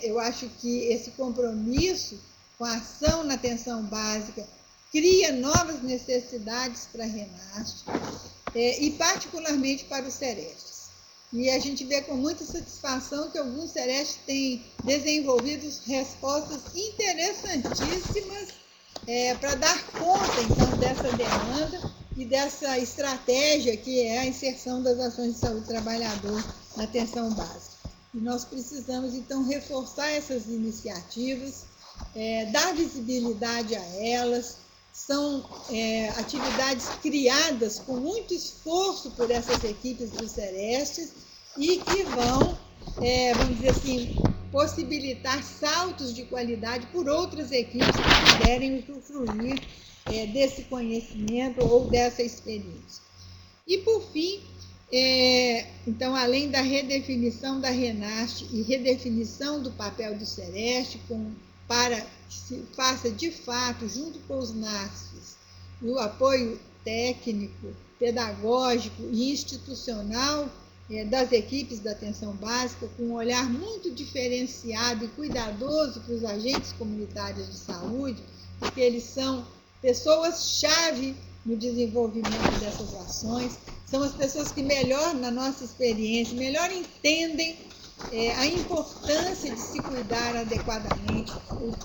[SPEAKER 2] Eu acho que esse compromisso com a ação na atenção básica cria novas necessidades para a RENAST, e particularmente para os SERESTs. E a gente vê com muita satisfação que alguns SERESTs têm desenvolvido respostas interessantíssimas para dar conta, então, dessa demanda e dessa estratégia que é a inserção das ações de saúde do trabalhador na atenção básica. E nós precisamos, então, reforçar essas iniciativas, dar visibilidade a elas. São atividades criadas com muito esforço por essas equipes dos SERESTs e que vão, vamos dizer assim, possibilitar saltos de qualidade por outras equipes que puderem usufruir desse conhecimento ou dessa experiência. E, por fim, Então, além da redefinição da RENAST e redefinição do papel do SEREST, para que se faça de fato, junto com os NASFs, o apoio técnico, pedagógico e institucional das equipes da atenção básica, com um olhar muito diferenciado e cuidadoso para os agentes comunitários de saúde, porque eles são pessoas-chave no desenvolvimento dessas ações, são as pessoas que melhor, na nossa experiência, melhor entendem a importância de se cuidar adequadamente,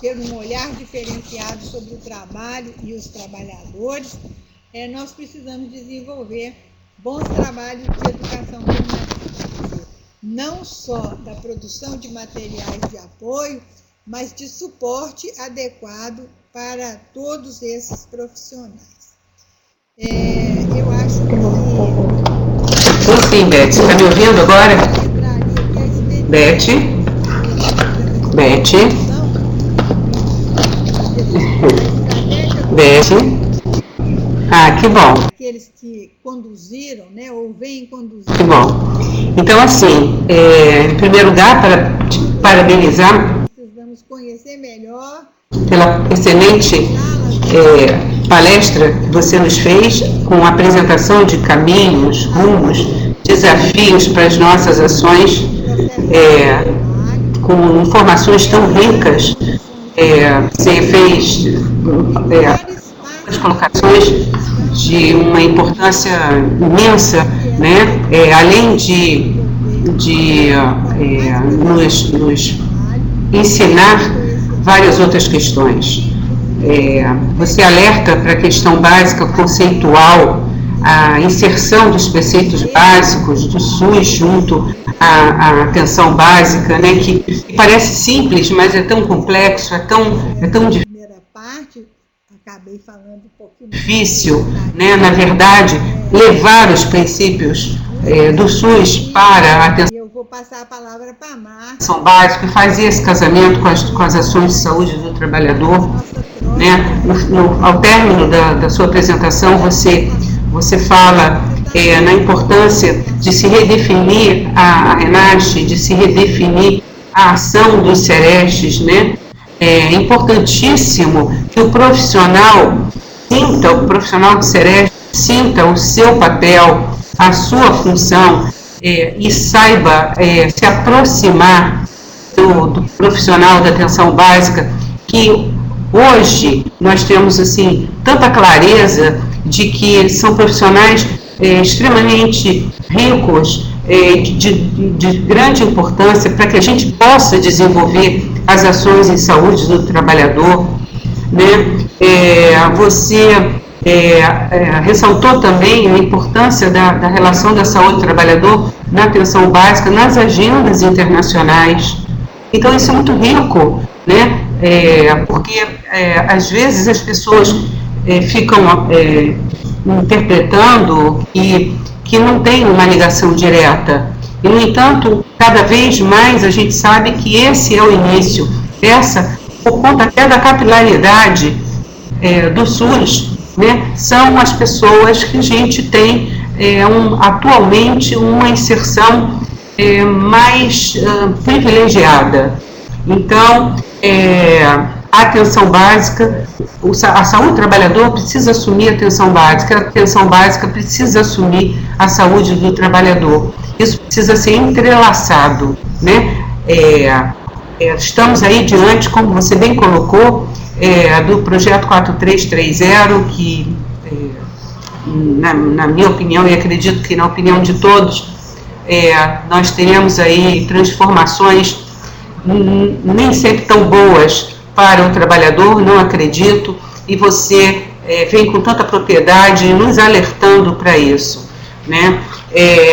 [SPEAKER 2] ter um olhar diferenciado sobre o trabalho e os trabalhadores. Nós precisamos desenvolver bons trabalhos de educação formativa, não só da produção de materiais de apoio, mas de suporte adequado para todos esses profissionais. Eu acho que...
[SPEAKER 1] Sim, Beth, está me ouvindo agora? Beth? Ah, que bom.
[SPEAKER 2] Aqueles que conduziram, né, ou vêm conduzindo.
[SPEAKER 1] Que bom. Então, assim, em primeiro lugar, para te parabenizar.
[SPEAKER 2] Precisamos conhecer melhor.
[SPEAKER 1] Pela excelente palestra que você nos fez, com a apresentação de caminhos, rumos, desafios para as nossas ações, com informações tão ricas. Você fez as colocações de uma importância imensa, né? Além de nos ensinar várias outras questões. Você alerta para a questão básica conceitual, a inserção dos preceitos básicos do SUS junto à atenção básica, né, que parece simples, mas é tão complexo, é tão difícil.
[SPEAKER 2] Primeira parte, acabei falando um pouquinho
[SPEAKER 1] difícil, né, na verdade, levar os princípios do SUS para a atenção.
[SPEAKER 2] Eu vou passar a palavra para a Marta.
[SPEAKER 1] Atenção básica e fazer esse casamento com as ações de saúde do trabalhador. Né? Ao término da sua apresentação, você fala na importância de se redefinir a RENAST, de se redefinir a ação dos SERESTs, né? É importantíssimo que o profissional do SEREST sinta o seu papel, a sua função e saiba se aproximar do profissional da atenção básica, que hoje nós temos assim tanta clareza de que são profissionais extremamente ricos, de grande importância para que a gente possa desenvolver as ações em saúde do trabalhador, né? Você ressaltou também a importância da relação da saúde do trabalhador na atenção básica, nas agendas internacionais. Então isso é muito rico, né? Porque às vezes as pessoas ficam interpretando que não tem uma ligação direta. E, no entanto, cada vez mais a gente sabe que esse é o início. Por conta até da capilaridade do SUS, né, são as pessoas que a gente tem atualmente uma inserção mais privilegiada. Então, a atenção básica, a saúde do trabalhador precisa assumir a atenção básica precisa assumir a saúde do trabalhador. Isso precisa ser entrelaçado, né? Estamos aí diante, como você bem colocou, do projeto 4330, que, na minha opinião, e acredito que na opinião de todos, nós teremos aí transformações nem sempre tão boas para o trabalhador, não acredito, e você vem com tanta propriedade nos alertando para isso, né?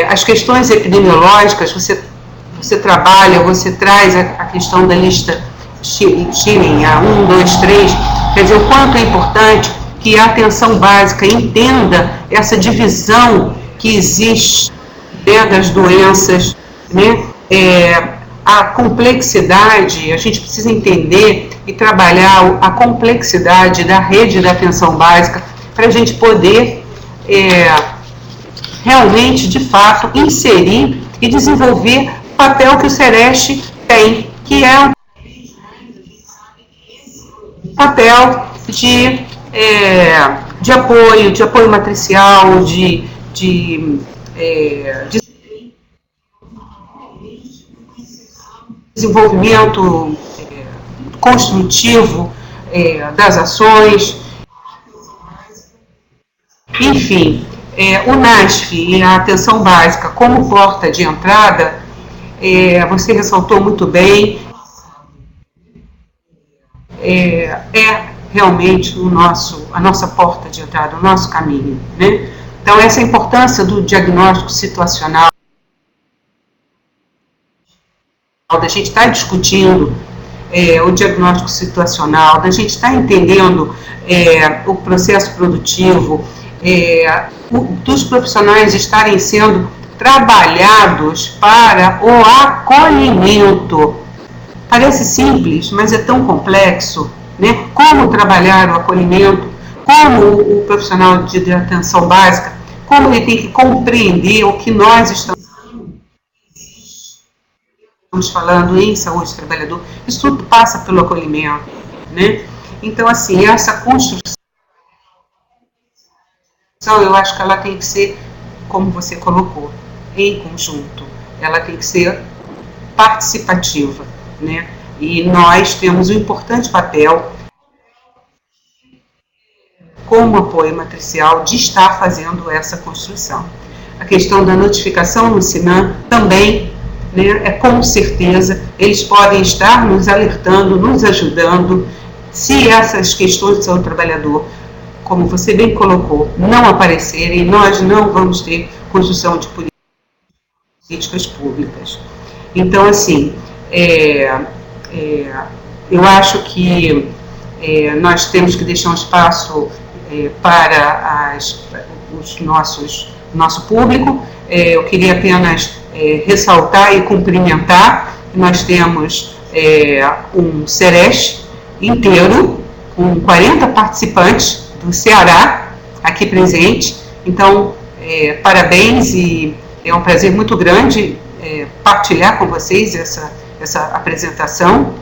[SPEAKER 1] As questões epidemiológicas, você trabalha, você traz a questão da lista Schilling, a 1, 2, 3, quer dizer, o quanto é importante que a atenção básica entenda essa divisão que existe, né, das doenças, né? A complexidade, a gente precisa entender e trabalhar a complexidade da rede da atenção básica para a gente poder realmente, de fato, inserir e desenvolver o papel que o Sereste tem, que é um papel de apoio matricial, de desenvolvimento construtivo das ações, enfim, o NASF e a atenção básica como porta de entrada, você ressaltou muito bem, realmente a nossa porta de entrada, o nosso caminho, né? Então, essa é a importância do diagnóstico situacional, da gente estar discutindo o diagnóstico situacional, da gente estar entendendo o processo produtivo, dos profissionais estarem sendo trabalhados para o acolhimento. Parece simples, mas é tão complexo, né? Como trabalhar o acolhimento, como o profissional de atenção básica, como ele tem que compreender o que nós estamos falando em saúde do trabalhador, isso tudo passa pelo acolhimento, né? Então, assim, essa construção, eu acho que ela tem que ser, como você colocou, em conjunto, ela tem que ser participativa, né? E nós temos um importante papel como apoio matricial de estar fazendo essa construção. A questão da notificação no SINAM também, né, com certeza, eles podem estar nos alertando, nos ajudando, se essas questões de saúde do trabalhador, como você bem colocou, não aparecerem, nós não vamos ter construção de políticas públicas. Então, assim, eu acho que nós temos que deixar um espaço para nosso público. Eu queria apenas ressaltar e cumprimentar. Nós temos um Sereste inteiro, com 40 participantes do Ceará aqui presente. Então, parabéns, e é um prazer muito grande partilhar com vocês essa apresentação.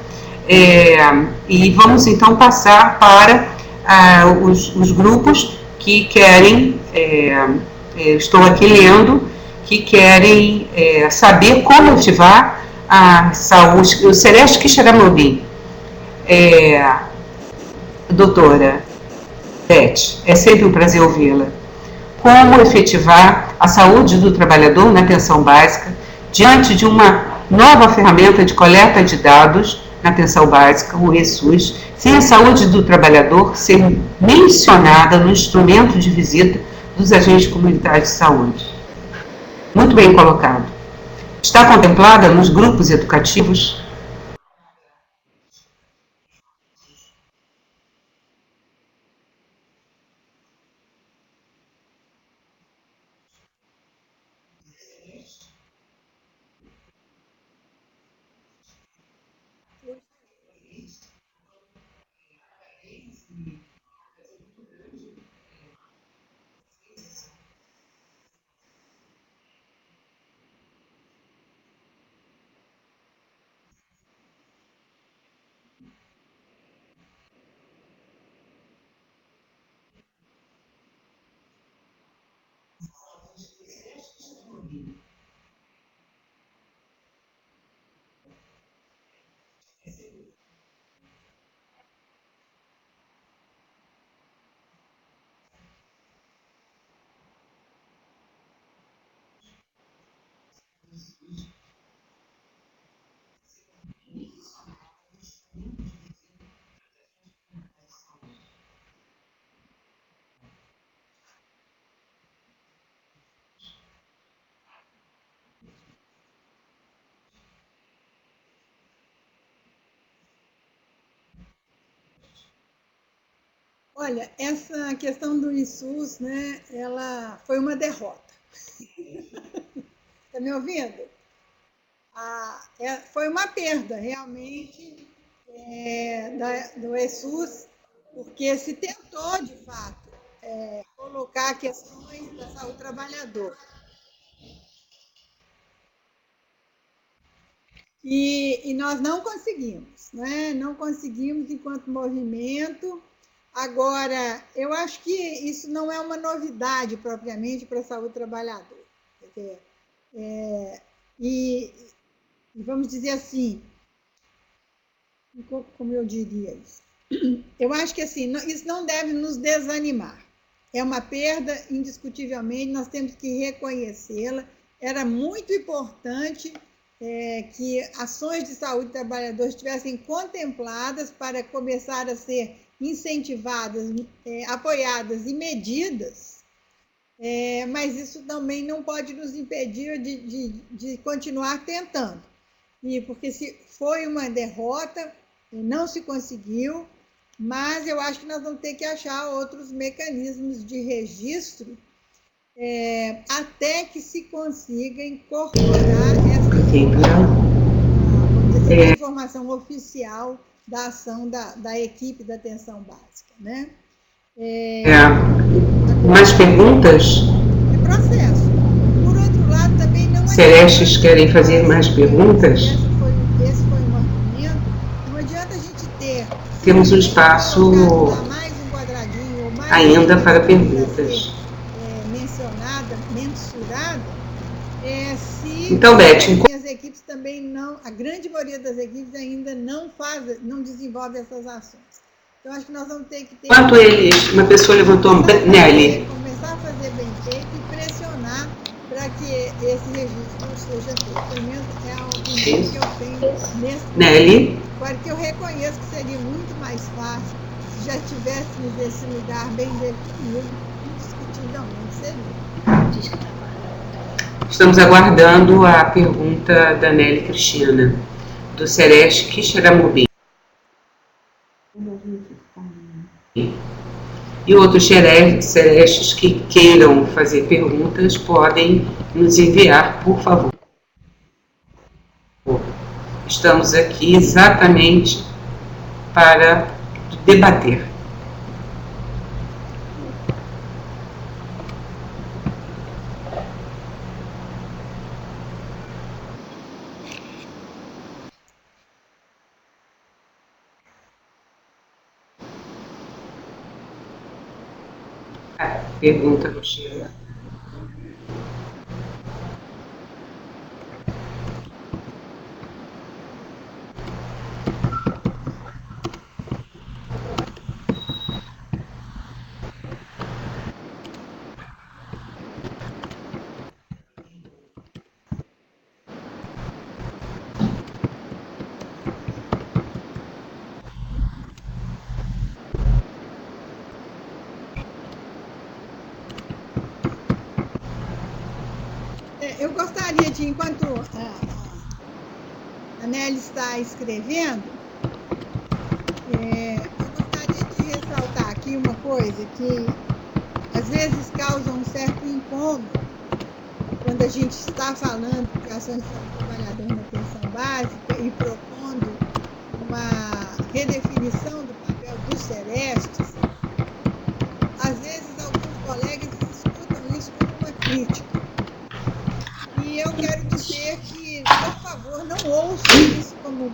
[SPEAKER 1] E vamos então passar para os grupos que querem, estou aqui lendo, que querem saber como ativar a saúde. O Sereste Quixeramobim, doutora Beth, é sempre um prazer ouvi-la. Como efetivar a saúde do trabalhador na atenção básica diante de uma nova ferramenta de coleta de dados na atenção básica, o eSUS, sem a saúde do trabalhador ser mencionada no instrumento de visita dos agentes comunitários de saúde. Muito bem colocado. Está contemplada nos grupos educativos?
[SPEAKER 2] Olha, essa questão do ISUS, né, ela foi uma derrota. Está me ouvindo? Foi uma perda, realmente, do ESUS, porque se tentou, de fato, colocar questões da saúde do trabalhador. E nós não conseguimos, né? Não conseguimos enquanto movimento. Agora, eu acho que isso não é uma novidade propriamente para a saúde do trabalhador. Quer dizer, e vamos dizer assim, como eu diria isso? Eu acho que assim, isso não deve nos desanimar. É uma perda, indiscutivelmente, nós temos que reconhecê-la. Era muito importante que ações de saúde do trabalhador estivessem contempladas para começar a ser incentivadas, apoiadas e medidas, mas isso também não pode nos impedir de continuar tentando. E porque se foi uma derrota, não se conseguiu, mas eu acho que nós vamos ter que achar outros mecanismos de registro até que se consiga incorporar essa informação oficial da ação da equipe da atenção básica, né?
[SPEAKER 1] Mais perguntas?
[SPEAKER 2] É processo. Por outro lado, também não...
[SPEAKER 1] Celestes querem fazer mais perguntas?
[SPEAKER 2] Esse foi o movimento. Não adianta a gente ter...
[SPEAKER 1] Temos um espaço
[SPEAKER 2] mais um quadradinho, ou mais
[SPEAKER 1] ainda para perguntas.
[SPEAKER 2] Mensurada, se
[SPEAKER 1] então, Beth,
[SPEAKER 2] as equipes também não, a grande maioria das equipes ainda não desenvolve essas ações. Então, acho que nós vamos ter que ter...
[SPEAKER 1] Enquanto uma pessoa levantou Nelly.
[SPEAKER 2] Começar a fazer bem feito e pressionar para que esse registro seja feito. Pelo menos é algo que eu tenho nesse
[SPEAKER 1] Nelly.
[SPEAKER 2] Agora que eu reconheço que seria muito mais fácil se já estivéssemos nesse lugar bem definido, indiscutivelmente seria.
[SPEAKER 1] Estamos aguardando a pergunta da Nelly Cristina, do Celeste Quixeramobim. E outros celestes que queiram fazer perguntas podem nos enviar, por favor. Estamos aqui exatamente para debater. Pergunta não chega.
[SPEAKER 2] Eu gostaria de, enquanto a Nelly está escrevendo, eu gostaria de ressaltar aqui uma coisa que às vezes causa um certo incômodo quando a gente está falando de ações do trabalhador na atenção básica e propondo uma redefinição do papel dos celestes. Às vezes alguns colegas escutam isso como uma crítica. E eu quero dizer que, por favor, não ouçam isso como...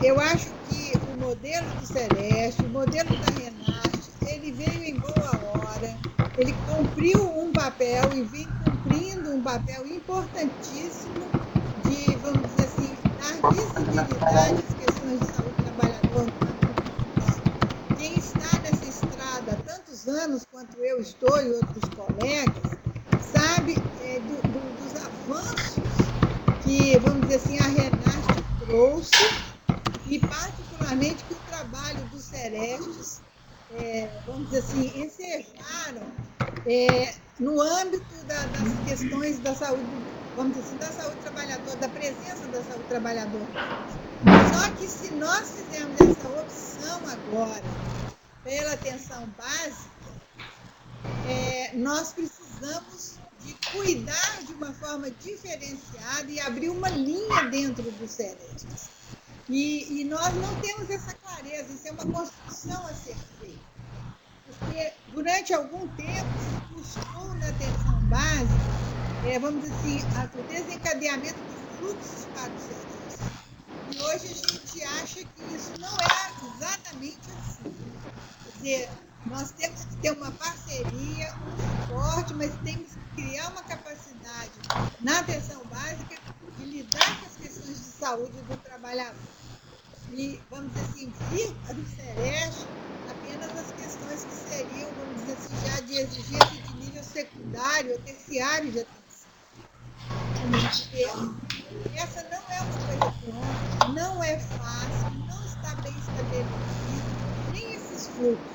[SPEAKER 2] eu acho que o modelo do Celeste, o modelo da Renate, ele veio em boa hora, ele cumpriu um papel e vem cumprindo um papel importantíssimo de, vamos dizer assim, dar visibilidade às questões de saúde do trabalhador. Quem está nessa estrada há tantos anos quanto eu estou e outros colegas, sabe dos avanços que, vamos dizer assim, a Renate trouxe e, particularmente, que o trabalho dos celestes, vamos dizer assim, ensejaram no âmbito das questões da saúde, vamos dizer assim, da saúde do trabalhador, da presença da saúde do trabalhador. Só que se nós fizermos essa opção agora pela atenção básica, nós precisamos de cuidar de uma forma diferenciada e abrir uma linha dentro dos celestes. E nós não temos essa clareza, isso é uma construção a ser feita. porque durante algum tempo se buscou na atenção básica, vamos dizer assim, o desencadeamento de fluxos para os serviços. E hoje a gente acha que isso não é exatamente assim. Quer dizer, nós temos que ter uma parceria, um suporte, mas temos que criar uma capacidade na atenção básica de lidar com as questões de saúde do trabalhador. E, vamos dizer assim, vir para o Sereste apenas as questões que seriam, vamos dizer assim, já de exigência de nível secundário ou terciário de atenção. Porque essa não é uma coisa pronta, não é fácil, não está bem estabelecido, nem esses fluxos.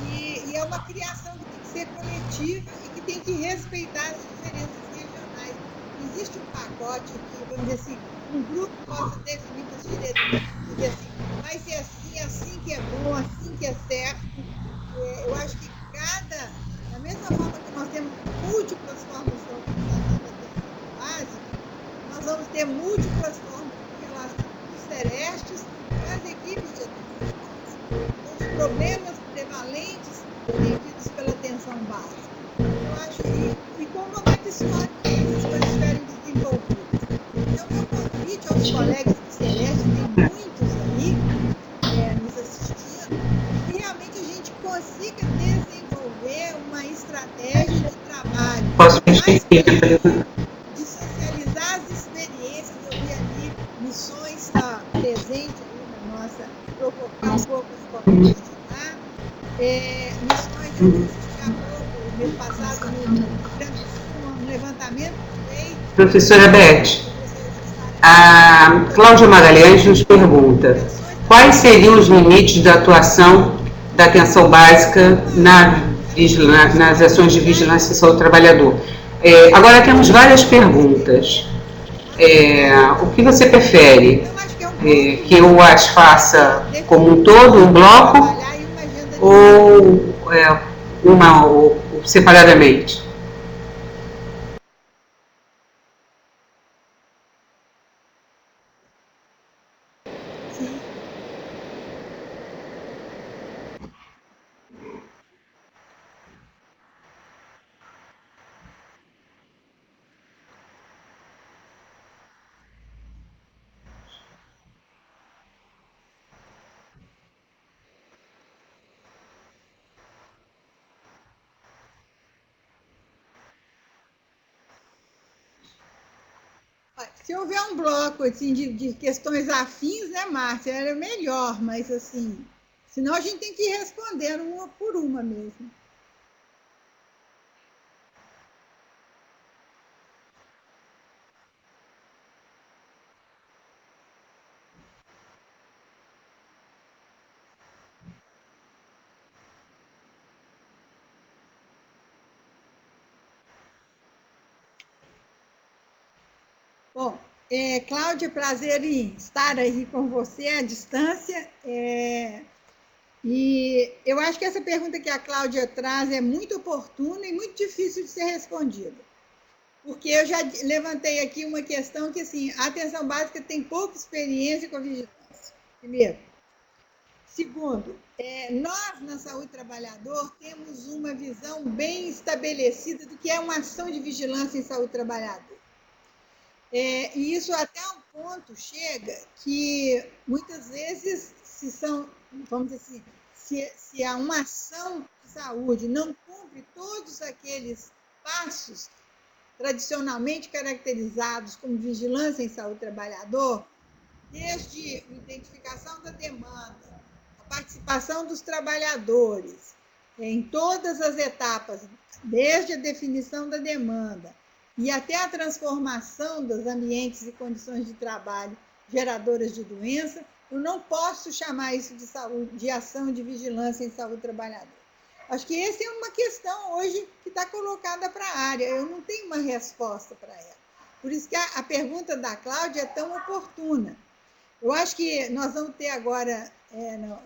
[SPEAKER 2] E é uma criação que tem que ser coletiva e que tem que respeitar as diferenças regionais. Não existe um pacote que, vamos dizer assim, um grupo possa definir as diretrizes, dizer assim, vai ser assim, assim que é bom, assim que é certo. Eu acho que da mesma forma que nós temos múltiplas formas de organização da atenção básica, nós vamos ter múltiplas formas de relação dos serestes com as equipes de atenção básica. Os problemas prevalentes atendidos pela atenção básica. Eu acho que com o momento histórico essas coisas estiverem desenvolvidas. Então, meu convite aos colegas do Celeste, tem muitos aí nos assistindo, que realmente a gente consiga desenvolver uma estratégia de trabalho mais coletivo, de socializar as experiências. Eu vi ali missões está presente ali na nossa, provocar um pouco os colegas de lá. Missões, eu assisti há pouco, mês passado, no Rio Grande do Sul, um levantamento feito.
[SPEAKER 1] Professora Beth, a Cláudia Magalhães nos pergunta: quais seriam os limites da atuação da atenção básica nas ações de vigilância e saúde do trabalhador? Agora temos várias perguntas. O que você prefere? Que eu as faça como um todo, um bloco, ou ou separadamente?
[SPEAKER 2] Se houver um bloco assim, de questões afins, né, Márcia, era melhor, mas assim, senão a gente tem que ir respondendo uma por uma mesmo. Bom, Cláudia, prazer em estar aí com você à distância. E eu acho que essa pergunta que a Cláudia traz é muito oportuna e muito difícil de ser respondida. Porque eu já levantei aqui uma questão que, assim, a atenção básica tem pouca experiência com a vigilância, primeiro. Segundo, nós, na saúde do trabalhador, temos uma visão bem estabelecida do que é uma ação de vigilância em saúde do trabalhador. E isso até um ponto chega que, muitas vezes, vamos dizer assim, se há uma ação de saúde não cumpre todos aqueles passos tradicionalmente caracterizados como vigilância em saúde do trabalhador, desde a identificação da demanda, a participação dos trabalhadores em todas as etapas, desde a definição da demanda e até a transformação dos ambientes e condições de trabalho geradoras de doença, eu não posso chamar isso de ação de vigilância em saúde do trabalhador. Acho que essa é uma questão hoje que está colocada para a área. Eu não tenho uma resposta para ela. Por isso que a pergunta da Cláudia é tão oportuna. Eu acho que nós vamos ter agora,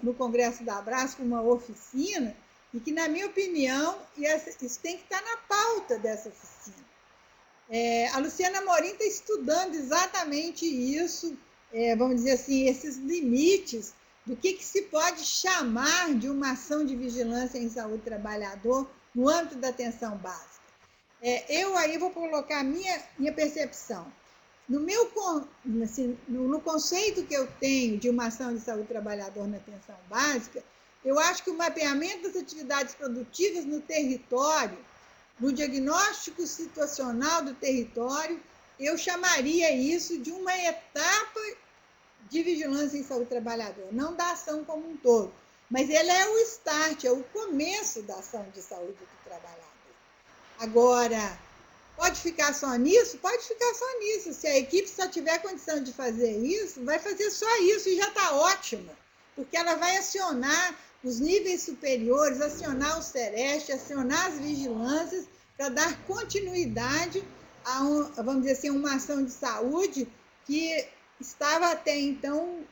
[SPEAKER 2] no Congresso da Abrasco, uma oficina, e que, na minha opinião, isso tem que estar na pauta dessa oficina. A Luciana Morim está estudando exatamente isso, vamos dizer assim, esses limites do que se pode chamar de uma ação de vigilância em saúde do trabalhador no âmbito da atenção básica. Eu aí vou colocar a minha percepção. No conceito que eu tenho de uma ação de saúde do trabalhador na atenção básica, eu acho que o mapeamento das atividades produtivas no território, no diagnóstico situacional do território, eu chamaria isso de uma etapa de vigilância em saúde do trabalhador, não da ação como um todo, mas ele é o start, é o começo da ação de saúde do trabalhador. Agora, pode ficar só nisso? Pode ficar só nisso. Se a equipe só tiver condição de fazer isso, vai fazer só isso e já está ótimo, porque ela vai acionar os níveis superiores, acionar o SEREST, acionar as vigilâncias para dar continuidade a, vamos dizer assim, uma ação de saúde que estava até então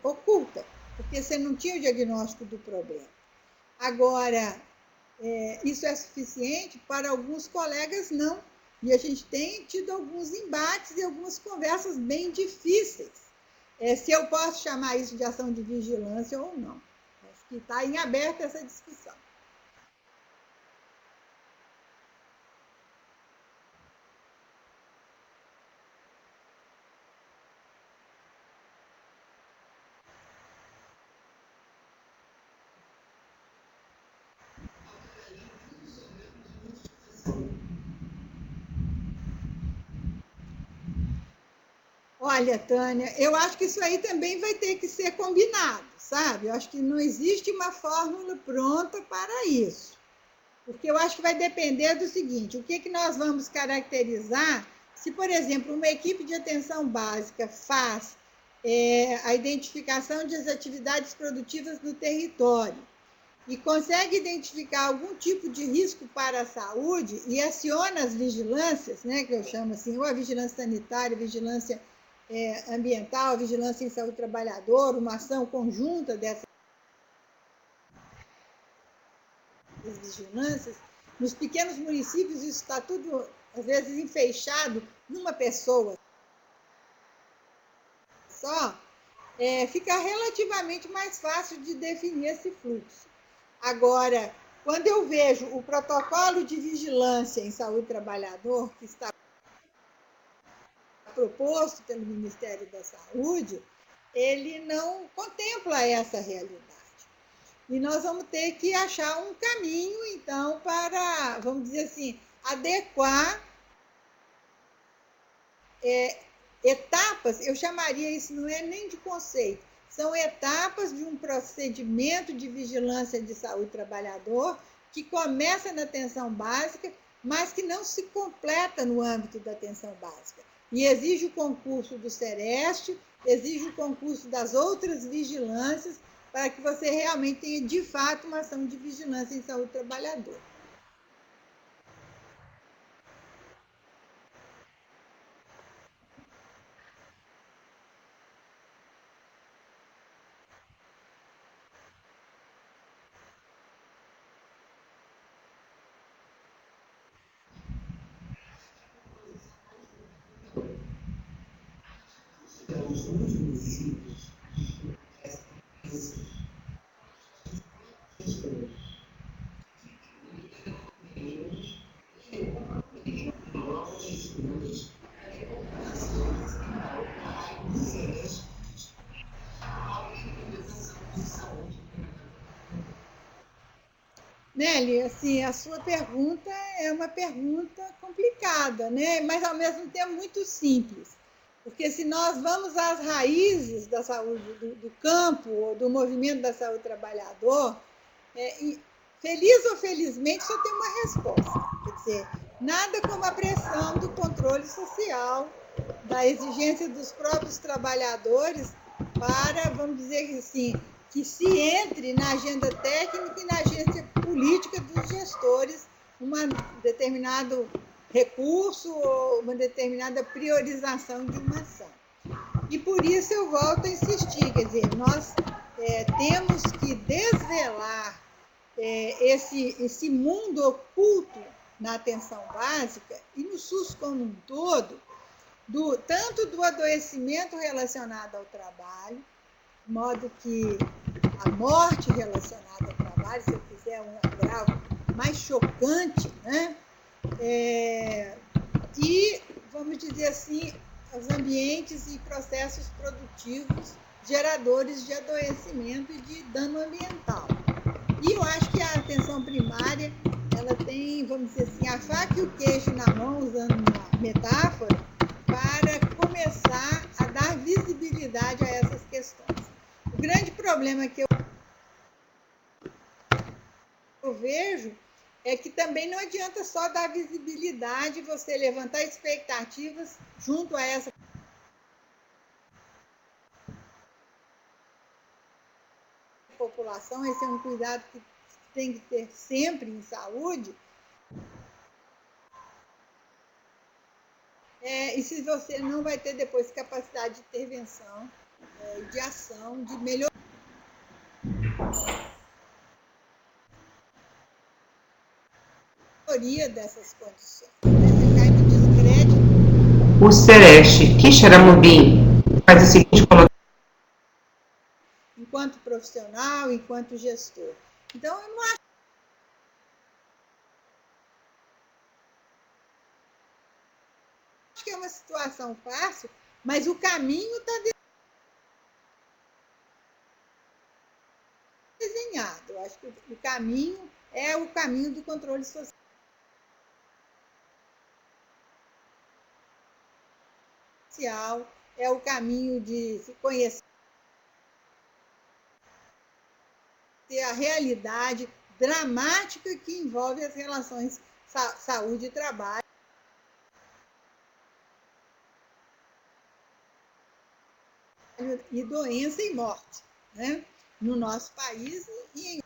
[SPEAKER 2] oculta, porque você não tinha o diagnóstico do problema. Agora, isso é suficiente? Para alguns colegas, não. E a gente tem tido alguns embates e algumas conversas bem difíceis. Se eu posso chamar isso de ação de vigilância ou não. Acho que está em aberto essa discussão. Olha, Tânia, eu acho que isso aí também vai ter que ser combinado, sabe? Eu acho que não existe uma fórmula pronta para isso. Porque eu acho que vai depender do seguinte, o que nós vamos caracterizar se, por exemplo, uma equipe de atenção básica faz a identificação das atividades produtivas no território e consegue identificar algum tipo de risco para a saúde e aciona as vigilâncias, né, que eu chamo assim, ou a vigilância sanitária, a vigilância ambiental, a vigilância em saúde do trabalhador, uma ação conjunta dessas vigilâncias. Nos pequenos municípios isso está tudo, às vezes, enfeixado numa pessoa só, fica relativamente mais fácil de definir esse fluxo. Agora, quando eu vejo o protocolo de vigilância em saúde do trabalhador, que está proposto pelo Ministério da Saúde, ele não contempla essa realidade. E nós vamos ter que achar um caminho, então, para, vamos dizer assim, adequar etapas, eu chamaria isso, não é nem de conceito, são etapas de um procedimento de vigilância de saúde do trabalhador que começa na atenção básica, mas que não se completa no âmbito da atenção básica. E exige o concurso do SEREST, exige o concurso das outras vigilâncias, para que você realmente tenha, de fato, uma ação de vigilância em saúde do trabalhador. Nelly, assim, a sua pergunta é uma pergunta complicada, né? Mas, ao mesmo tempo, muito simples. Porque se nós vamos às raízes da saúde do campo, ou do movimento da saúde do trabalhador, feliz ou felizmente só tem uma resposta. Quer dizer, nada como a pressão do controle social, da exigência dos próprios trabalhadores para, vamos dizer assim, que se entre na agenda técnica e na agenda política dos gestores um determinado recurso ou uma determinada priorização de uma ação. E por isso eu volto a insistir, quer dizer, nós temos que desvelar esse mundo oculto na atenção básica e no SUS como um todo, tanto do adoecimento relacionado ao trabalho, de modo que a morte relacionada ao trabalho, se eu fizer um agravo mais chocante, né? E, vamos dizer assim, os ambientes e processos produtivos geradores de adoecimento e de dano ambiental. E eu acho que a atenção primária, ela tem, vamos dizer assim, a faca e o queijo na mão, usando uma metáfora, para começar a dar visibilidade a essas questões. O grande problema que eu vejo é que também não adianta só dar visibilidade, você levantar expectativas junto a essa população. Esse é um cuidado que tem que ter sempre em saúde. E se você não vai ter depois capacidade de intervenção, de ação, de melhoria dessas condições. Você cai no descrédito.
[SPEAKER 1] O Sereste Quixeramobim faz o seguinte colocação.
[SPEAKER 2] Enquanto profissional, enquanto gestor. Então, eu não acho que é uma situação fácil, mas o caminho está desenhado. Eu acho que o caminho é o caminho do controle social. É o caminho de se conhecer a realidade dramática que envolve as relações saúde e trabalho e doença e morte, né? No nosso país e em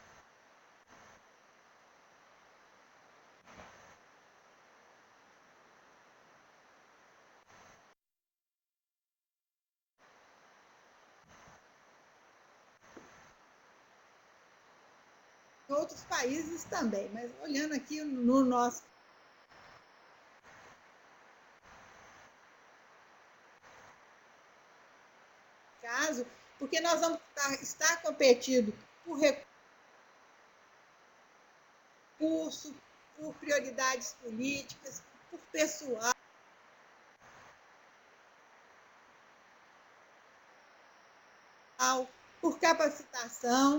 [SPEAKER 2] outros países também, mas olhando aqui no nosso caso, porque nós vamos estar competindo por recurso, por prioridades políticas, por pessoal, por capacitação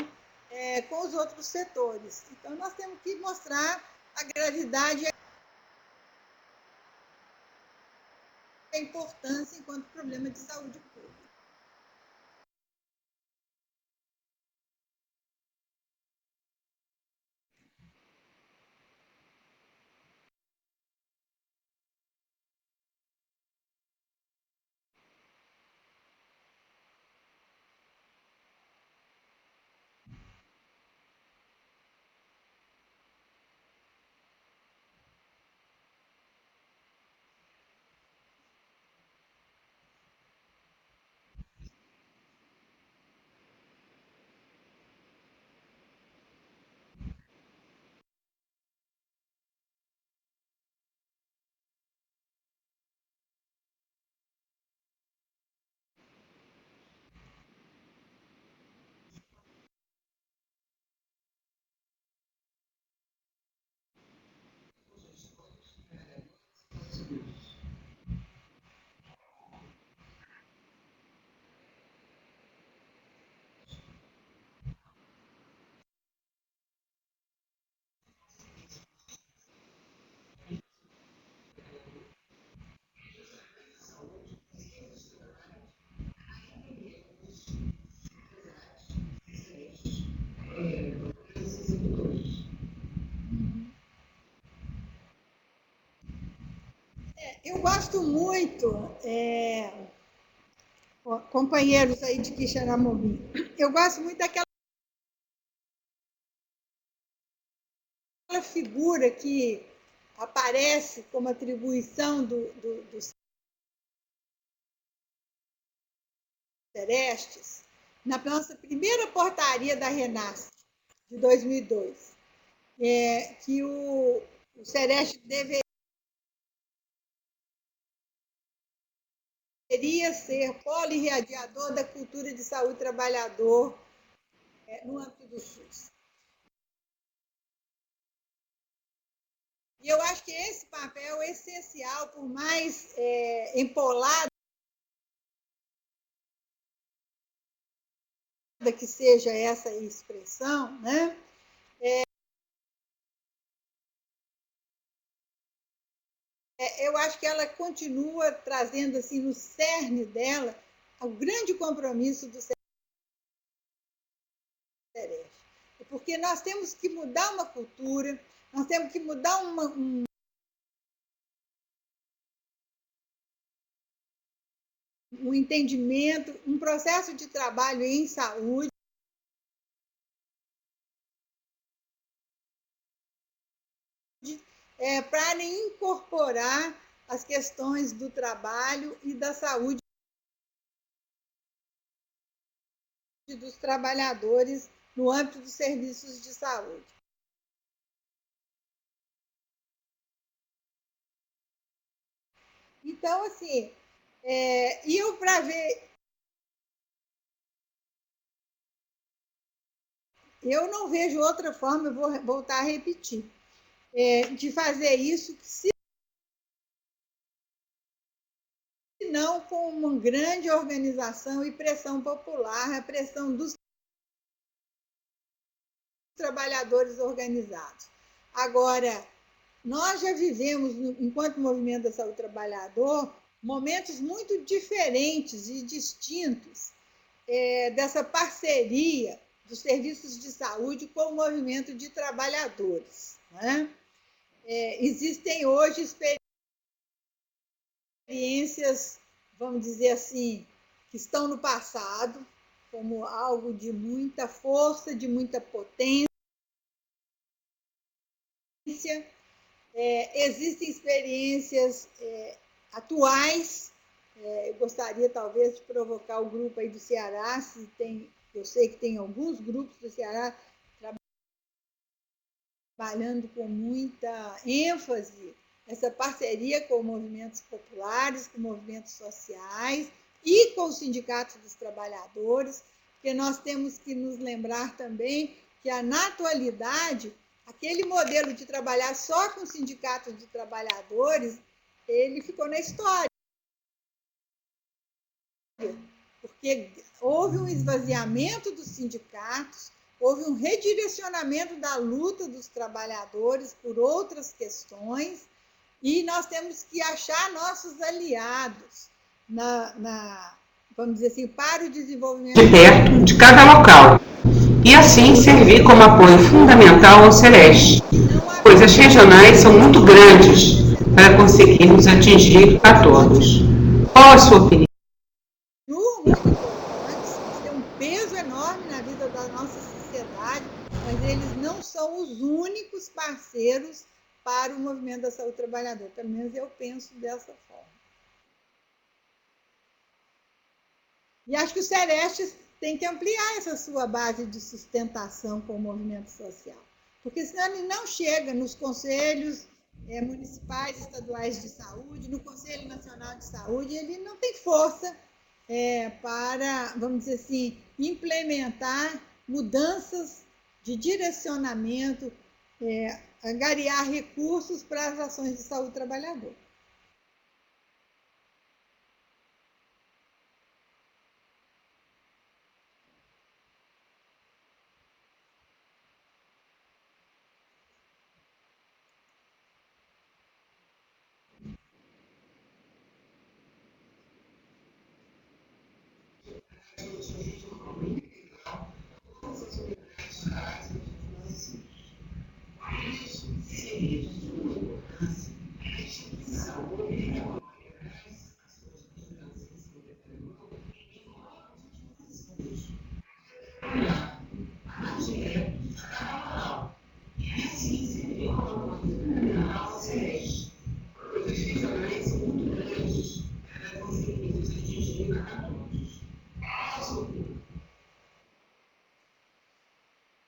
[SPEAKER 2] com os outros setores. Então, nós temos que mostrar a gravidade e a importância enquanto problema de saúde pública. Eu gosto muito, companheiros aí de Quixeramobim, eu gosto muito daquela figura que aparece como atribuição dos Serestes na nossa primeira portaria da Renasc, de 2002, que o Sereste deveria ser polirradiador da cultura de saúde trabalhador no âmbito do SUS. E eu acho que esse papel é essencial, por mais empolado que seja essa expressão, né? Eu acho que ela continua trazendo assim no cerne dela o grande compromisso do Sereste. Porque nós temos que mudar uma cultura, nós temos que mudar um entendimento, um processo de trabalho em saúde, para incorporar as questões do trabalho e da saúde dos trabalhadores no âmbito dos serviços de saúde. Então, assim, eu para ver. Eu não vejo outra forma, eu vou voltar a repetir, de fazer isso, se não com uma grande organização e pressão popular, a pressão dos trabalhadores organizados. Agora, nós já vivemos, enquanto Movimento da Saúde do Trabalhador, momentos muito diferentes e distintos dessa parceria dos serviços de saúde com o movimento de trabalhadores. Né? Existem hoje experiências, vamos dizer assim, que estão no passado, como algo de muita força, de muita potência. Existem experiências atuais. Eu gostaria, talvez, de provocar o grupo aí do Ceará, se tem, eu sei que tem alguns grupos do Ceará trabalhando com muita ênfase essa parceria com movimentos populares, com movimentos sociais e com os sindicatos dos trabalhadores, porque nós temos que nos lembrar também que, na atualidade, aquele modelo de trabalhar só com sindicatos de trabalhadores, ele ficou na história. Porque houve um esvaziamento dos sindicatos, houve um redirecionamento da luta dos trabalhadores por outras questões, e nós temos que achar nossos aliados vamos dizer assim, para o desenvolvimento
[SPEAKER 1] de perto de cada local, e assim servir como apoio fundamental ao Celeste, pois as regionais são muito grandes para conseguirmos atingir a todos. Qual a sua opinião?
[SPEAKER 2] Muito importantes, eles têm um peso enorme na vida da nossa sociedade, mas eles não são os únicos parceiros para o movimento da saúde do trabalhador. Pelo menos eu penso dessa forma. E acho que o Sereste tem que ampliar essa sua base de sustentação com o movimento social, porque senão ele não chega nos conselhos municipais, estaduais de saúde, no Conselho Nacional de Saúde, ele não tem força para, vamos dizer assim, implementar mudanças de direcionamento, angariar recursos para as ações de saúde do trabalhador.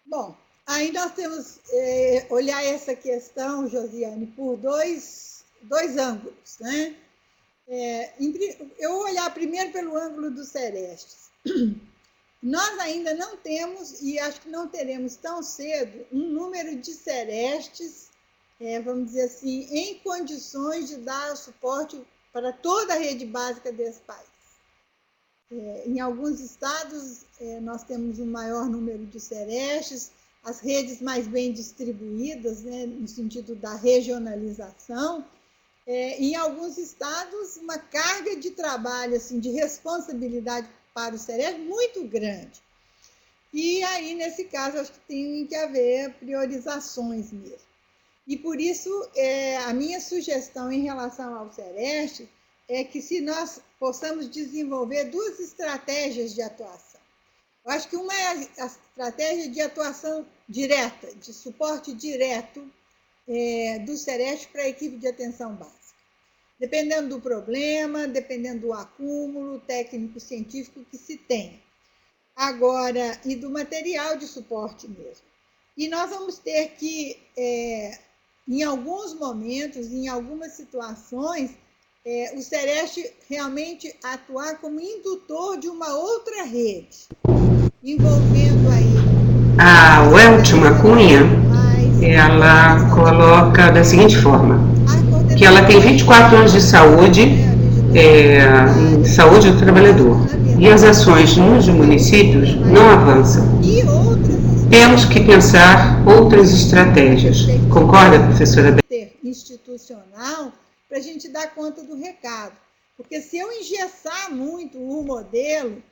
[SPEAKER 2] Bom, aí nós temos olhar essa questão, Josiane, por dois ângulos. Né? Eu vou olhar primeiro pelo ângulo dos Serestes. nós ainda não temos, e acho que não teremos tão cedo, um número de serestes, vamos dizer assim, em condições de dar suporte para toda a rede básica desse país. Em alguns estados, nós temos um maior número de serestes, as redes mais bem distribuídas, né, no sentido da regionalização. Em alguns estados, uma carga de trabalho, assim, de responsabilidade para o serestes muito grande. E aí, nesse caso, acho que tem que haver priorizações mesmo. E por isso, a minha sugestão em relação ao sereste é que se nós possamos desenvolver duas estratégias de atuação. Eu acho que uma é a estratégia de atuação direta, de suporte direto do sereste para a equipe de atenção básica. Dependendo do problema, dependendo do acúmulo técnico-científico que se tem. Agora, e do material de suporte mesmo. E nós vamos ter que, em alguns momentos, em algumas situações, o sereste realmente atuar como indutor de uma outra rede, envolvendo aí...
[SPEAKER 1] A Weltma Cunha, ela coloca da seguinte forma, que ela tem 24 anos de saúde, em saúde do trabalhador, e as ações nos municípios não avançam. Temos que pensar outras estratégias. Concorda, professora?
[SPEAKER 2] Institucional, para a gente dar conta do recado. Porque se eu engessar muito o modelo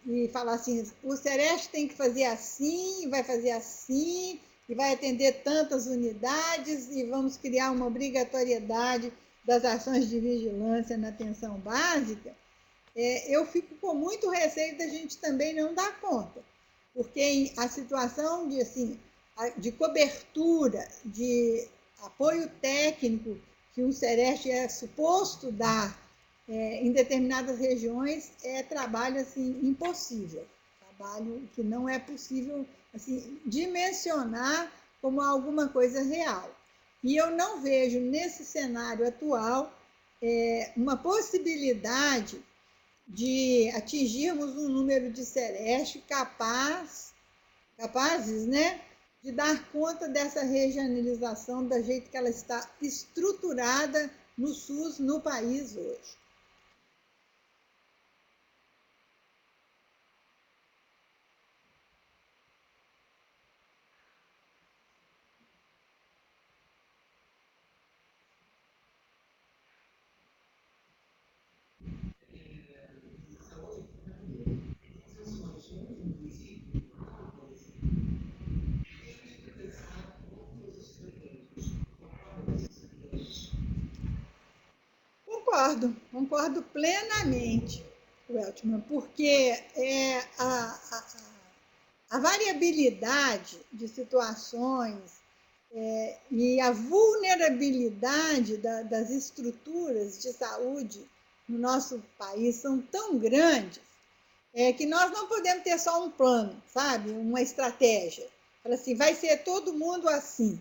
[SPEAKER 2] e falar assim, o sereste tem que fazer assim, vai fazer assim, e vai atender tantas unidades, e vamos criar uma obrigatoriedade das ações de vigilância na atenção básica, eu fico com muito receio da gente também não dar conta. Porque a situação de cobertura, de apoio técnico que um sereste é suposto dar em determinadas regiões é trabalho assim, impossível, trabalho que não é possível assim, dimensionar como alguma coisa real. E eu não vejo nesse cenário atual uma possibilidade de atingirmos um número de sereste capazes, né, de dar conta dessa regionalização do jeito que ela está estruturada no SUS, no país hoje. Concordo plenamente, Weltman, porque a variabilidade de situações e a vulnerabilidade das estruturas de saúde no nosso país são tão grandes que nós não podemos ter só um plano, sabe? Uma estratégia. Fala assim, vai ser todo mundo assim,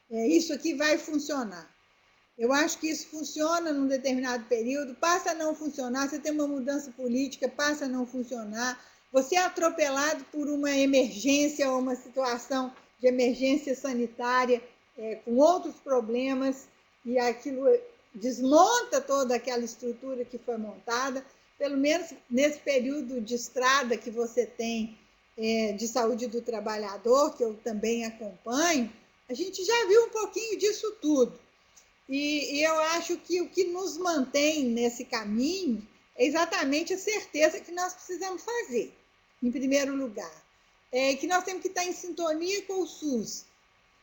[SPEAKER 2] isso aqui vai funcionar. Eu acho que isso funciona num determinado período, passa a não funcionar, você tem uma mudança política, passa a não funcionar, você é atropelado por uma emergência ou uma situação de emergência sanitária com outros problemas e aquilo desmonta toda aquela estrutura que foi montada, pelo menos nesse período de estrada que você tem de saúde do trabalhador, que eu também acompanho, a gente já viu um pouquinho disso tudo. E eu acho que o que nos mantém nesse caminho é exatamente a certeza que nós precisamos fazer, em primeiro lugar. Que nós temos que estar em sintonia com o SUS,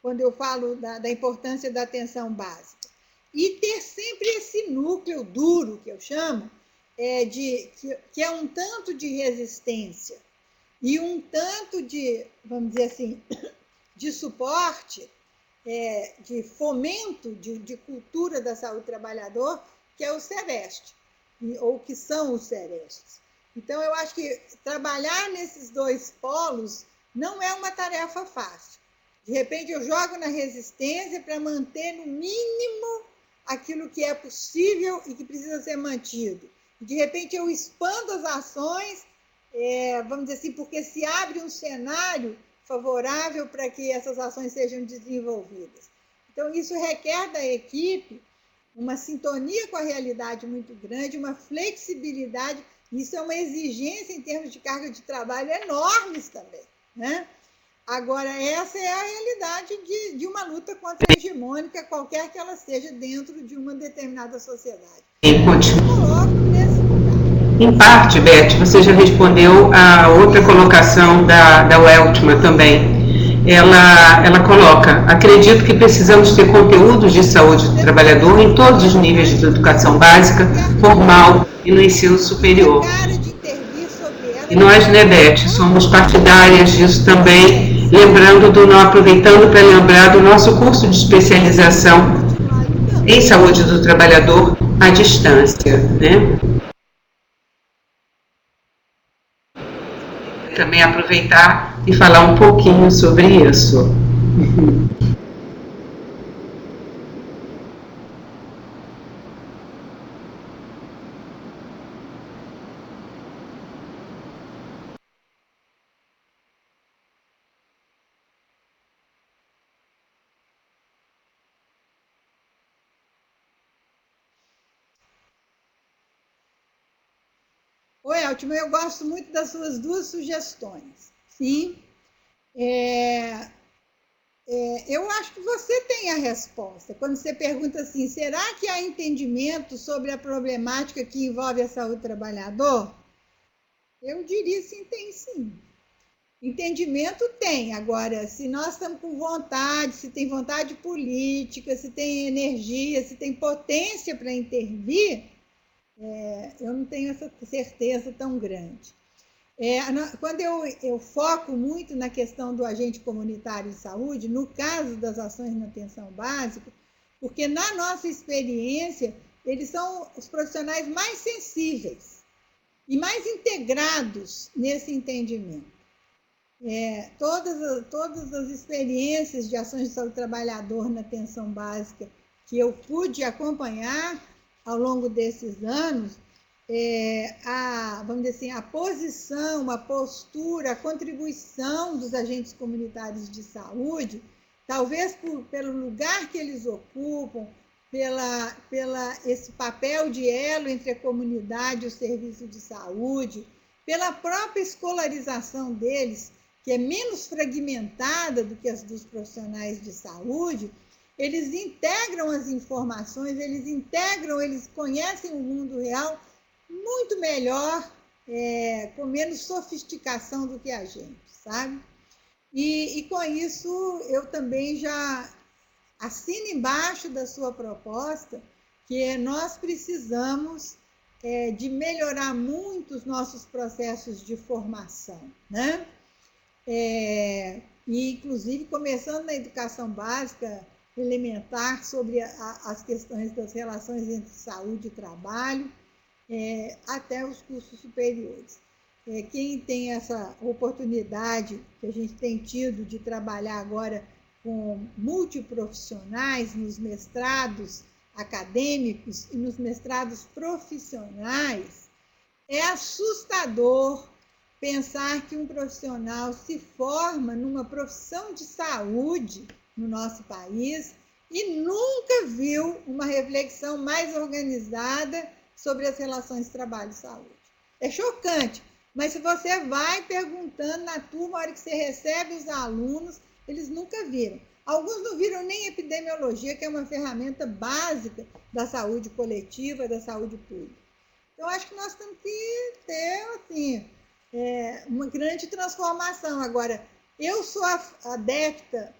[SPEAKER 2] quando eu falo da importância da atenção básica. E ter sempre esse núcleo duro, que eu chamo, que é um tanto de resistência e um tanto de, vamos dizer assim, de suporte, de fomento de cultura da saúde do trabalhador, que é o sereste, ou que são os serestes. Então, eu acho que trabalhar nesses dois polos não é uma tarefa fácil. De repente, eu jogo na resistência para manter, no mínimo, aquilo que é possível e que precisa ser mantido. De repente, eu expando as ações vamos dizer assim, porque se abre um cenário favorável para que essas ações sejam desenvolvidas. Então, isso requer da equipe uma sintonia com a realidade muito grande, uma flexibilidade. Isso é uma exigência em termos de carga de trabalho enormes também, né? Agora, essa é a realidade de uma luta contra a hegemônica, qualquer que ela seja, dentro de uma determinada sociedade.
[SPEAKER 1] Eu coloco nesse lugar. Em parte, Beth, você já respondeu a outra colocação da Weltman também. Ela coloca: acredito que precisamos ter conteúdos de saúde do trabalhador em todos os níveis de educação básica, formal e no ensino superior. E nós, né, Beth, somos partidárias disso também, aproveitando para lembrar do nosso curso de especialização em saúde do trabalhador à distância, né? Também aproveitar e falar um pouquinho sobre isso.
[SPEAKER 2] Oi, Altman, eu gosto muito das suas duas sugestões. Sim, eu acho que você tem a resposta. Quando você pergunta assim, será que há entendimento sobre a problemática que envolve a saúde do trabalhador? Eu diria sim, tem sim. Entendimento tem. Agora, se nós estamos com vontade, se tem vontade política, se tem energia, se tem potência para intervir, eu não tenho essa certeza tão grande. Quando eu foco muito na questão do agente comunitário de saúde, no caso das ações na atenção básica, porque na nossa experiência, eles são os profissionais mais sensíveis e mais integrados nesse entendimento. Todas as experiências de ações de saúde do trabalhador na atenção básica que eu pude acompanhar ao longo desses anos, vamos dizer assim, a posição, a postura, a contribuição dos agentes comunitários de saúde, talvez pelo lugar que eles ocupam, pela esse papel de elo entre a comunidade e o serviço de saúde, pela própria escolarização deles, que é menos fragmentada do que as dos profissionais de saúde, eles integram as informações, eles conhecem o mundo real muito melhor, com menos sofisticação do que a gente, sabe? E com isso, eu também já assino embaixo da sua proposta que nós precisamos de melhorar muito os nossos processos de formação, né? E, inclusive, começando na educação básica, elementar, sobre as questões das relações entre saúde e trabalho, até os cursos superiores. Quem tem essa oportunidade que a gente tem tido de trabalhar agora com multiprofissionais nos mestrados acadêmicos e nos mestrados profissionais, é assustador pensar que um profissional se forma numa profissão de saúde no nosso país e nunca viu uma reflexão mais organizada sobre as relações trabalho e saúde. É chocante, mas se você vai perguntando na turma, a hora que você recebe os alunos, eles nunca viram. Alguns não viram nem epidemiologia, que é uma ferramenta básica da saúde coletiva, da saúde pública. Então, acho que nós temos que ter, assim, uma grande transformação. Agora, eu sou adepta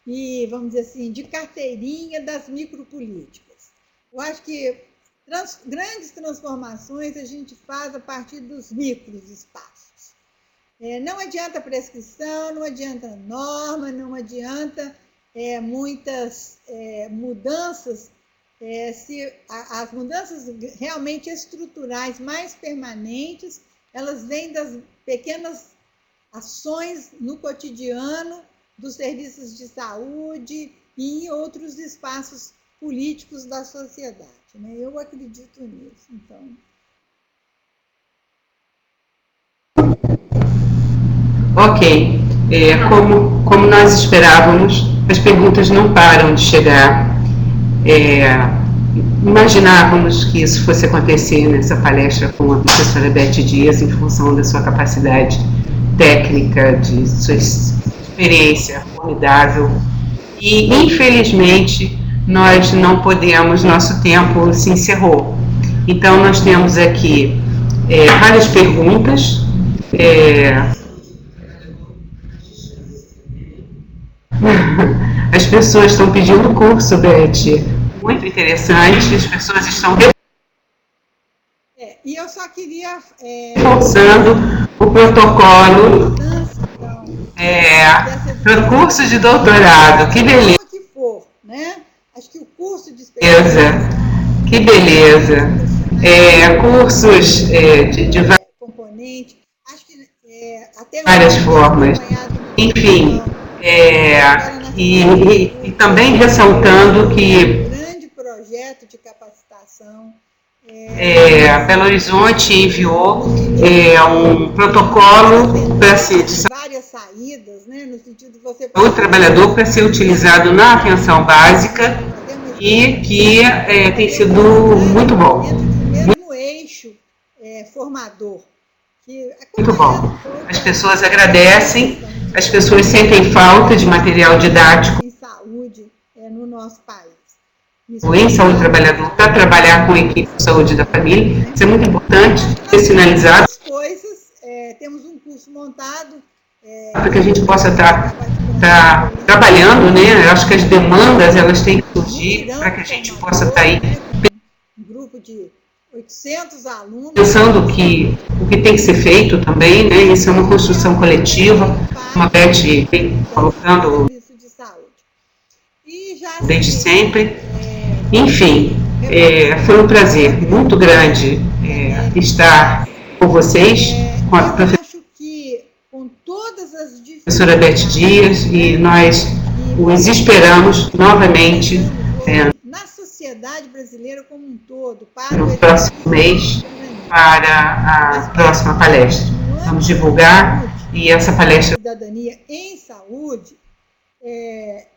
[SPEAKER 2] e, vamos dizer assim, de carteirinha das micropolíticas. Eu acho que grandes transformações a gente faz a partir dos micros espaços. Não adianta prescrição, não adianta norma, não adianta muitas mudanças, se as mudanças realmente estruturais mais permanentes, elas vêm das pequenas ações no cotidiano dos serviços de saúde e em outros espaços políticos da sociedade, né? Eu acredito nisso, então.
[SPEAKER 1] Ok, como nós esperávamos, as perguntas não param de chegar. Imaginávamos que isso fosse acontecer nessa palestra com a professora Beth Dias, em função da sua capacidade técnica, de sua experiência formidável. E, infelizmente, nós não podemos, nosso tempo se encerrou. Então, nós temos aqui várias perguntas. As pessoas estão pedindo curso, Beth. Muito interessante. As pessoas estão
[SPEAKER 2] E eu só queria
[SPEAKER 1] reforçando o protocolo para curso de doutorado. Que beleza!
[SPEAKER 2] Que for, né? Acho que o curso de
[SPEAKER 1] que beleza! Cursos de
[SPEAKER 2] componente, acho que até
[SPEAKER 1] várias formas. Enfim, e também ressaltando que
[SPEAKER 2] um grande projeto de capacitação.
[SPEAKER 1] Belo Horizonte enviou um protocolo para ser de
[SPEAKER 2] várias saídas, né, no sentido de você
[SPEAKER 1] o trabalhador para ser utilizado na atenção básica e que tem sido muito bom.
[SPEAKER 2] Mesmo eixo formador.
[SPEAKER 1] Muito bom. As pessoas agradecem, as pessoas sentem falta de material didático
[SPEAKER 2] em saúde no nosso país.
[SPEAKER 1] Em saúde do trabalhador para trabalhar com a equipe de saúde da família. Isso é muito importante ser sinalizado.
[SPEAKER 2] Temos um curso montado
[SPEAKER 1] para que a gente possa estar trabalhando, né? Eu acho que as demandas elas têm que surgir para que a gente possa estar aí
[SPEAKER 2] um grupo de 800 alunos
[SPEAKER 1] pensando o que tem que ser feito também, né? Isso é uma construção coletiva, uma Beth vem colocando desde sempre. Enfim, foi um prazer muito grande estar com vocês, com a professora Beth Dias, e nós os esperamos novamente
[SPEAKER 2] na sociedade brasileira como um todo,
[SPEAKER 1] no próximo mês, para a próxima palestra. Vamos divulgar, e essa palestra
[SPEAKER 2] Cidadania em Saúde,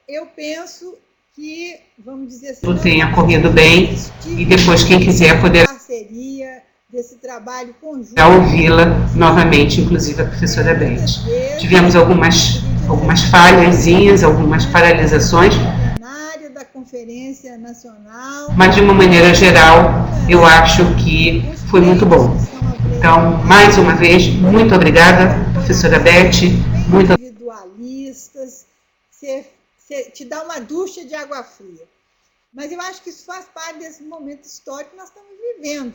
[SPEAKER 2] eu penso que, vamos dizer assim,
[SPEAKER 1] tudo tenha corrido bem, e depois quem quiser poder
[SPEAKER 2] parceria desse trabalho conjunto,
[SPEAKER 1] ouvi-la novamente, inclusive a professora Beth. Tivemos algumas falhazinhas, algumas paralisações,
[SPEAKER 2] da Conferência Nacional,
[SPEAKER 1] mas de uma maneira geral, eu acho que foi muito bom. Então, mais uma vez, muito obrigada, professora Beth. Muito
[SPEAKER 2] individualistas, te dá uma ducha de água fria. Mas eu acho que isso faz parte desse momento histórico que nós estamos vivendo.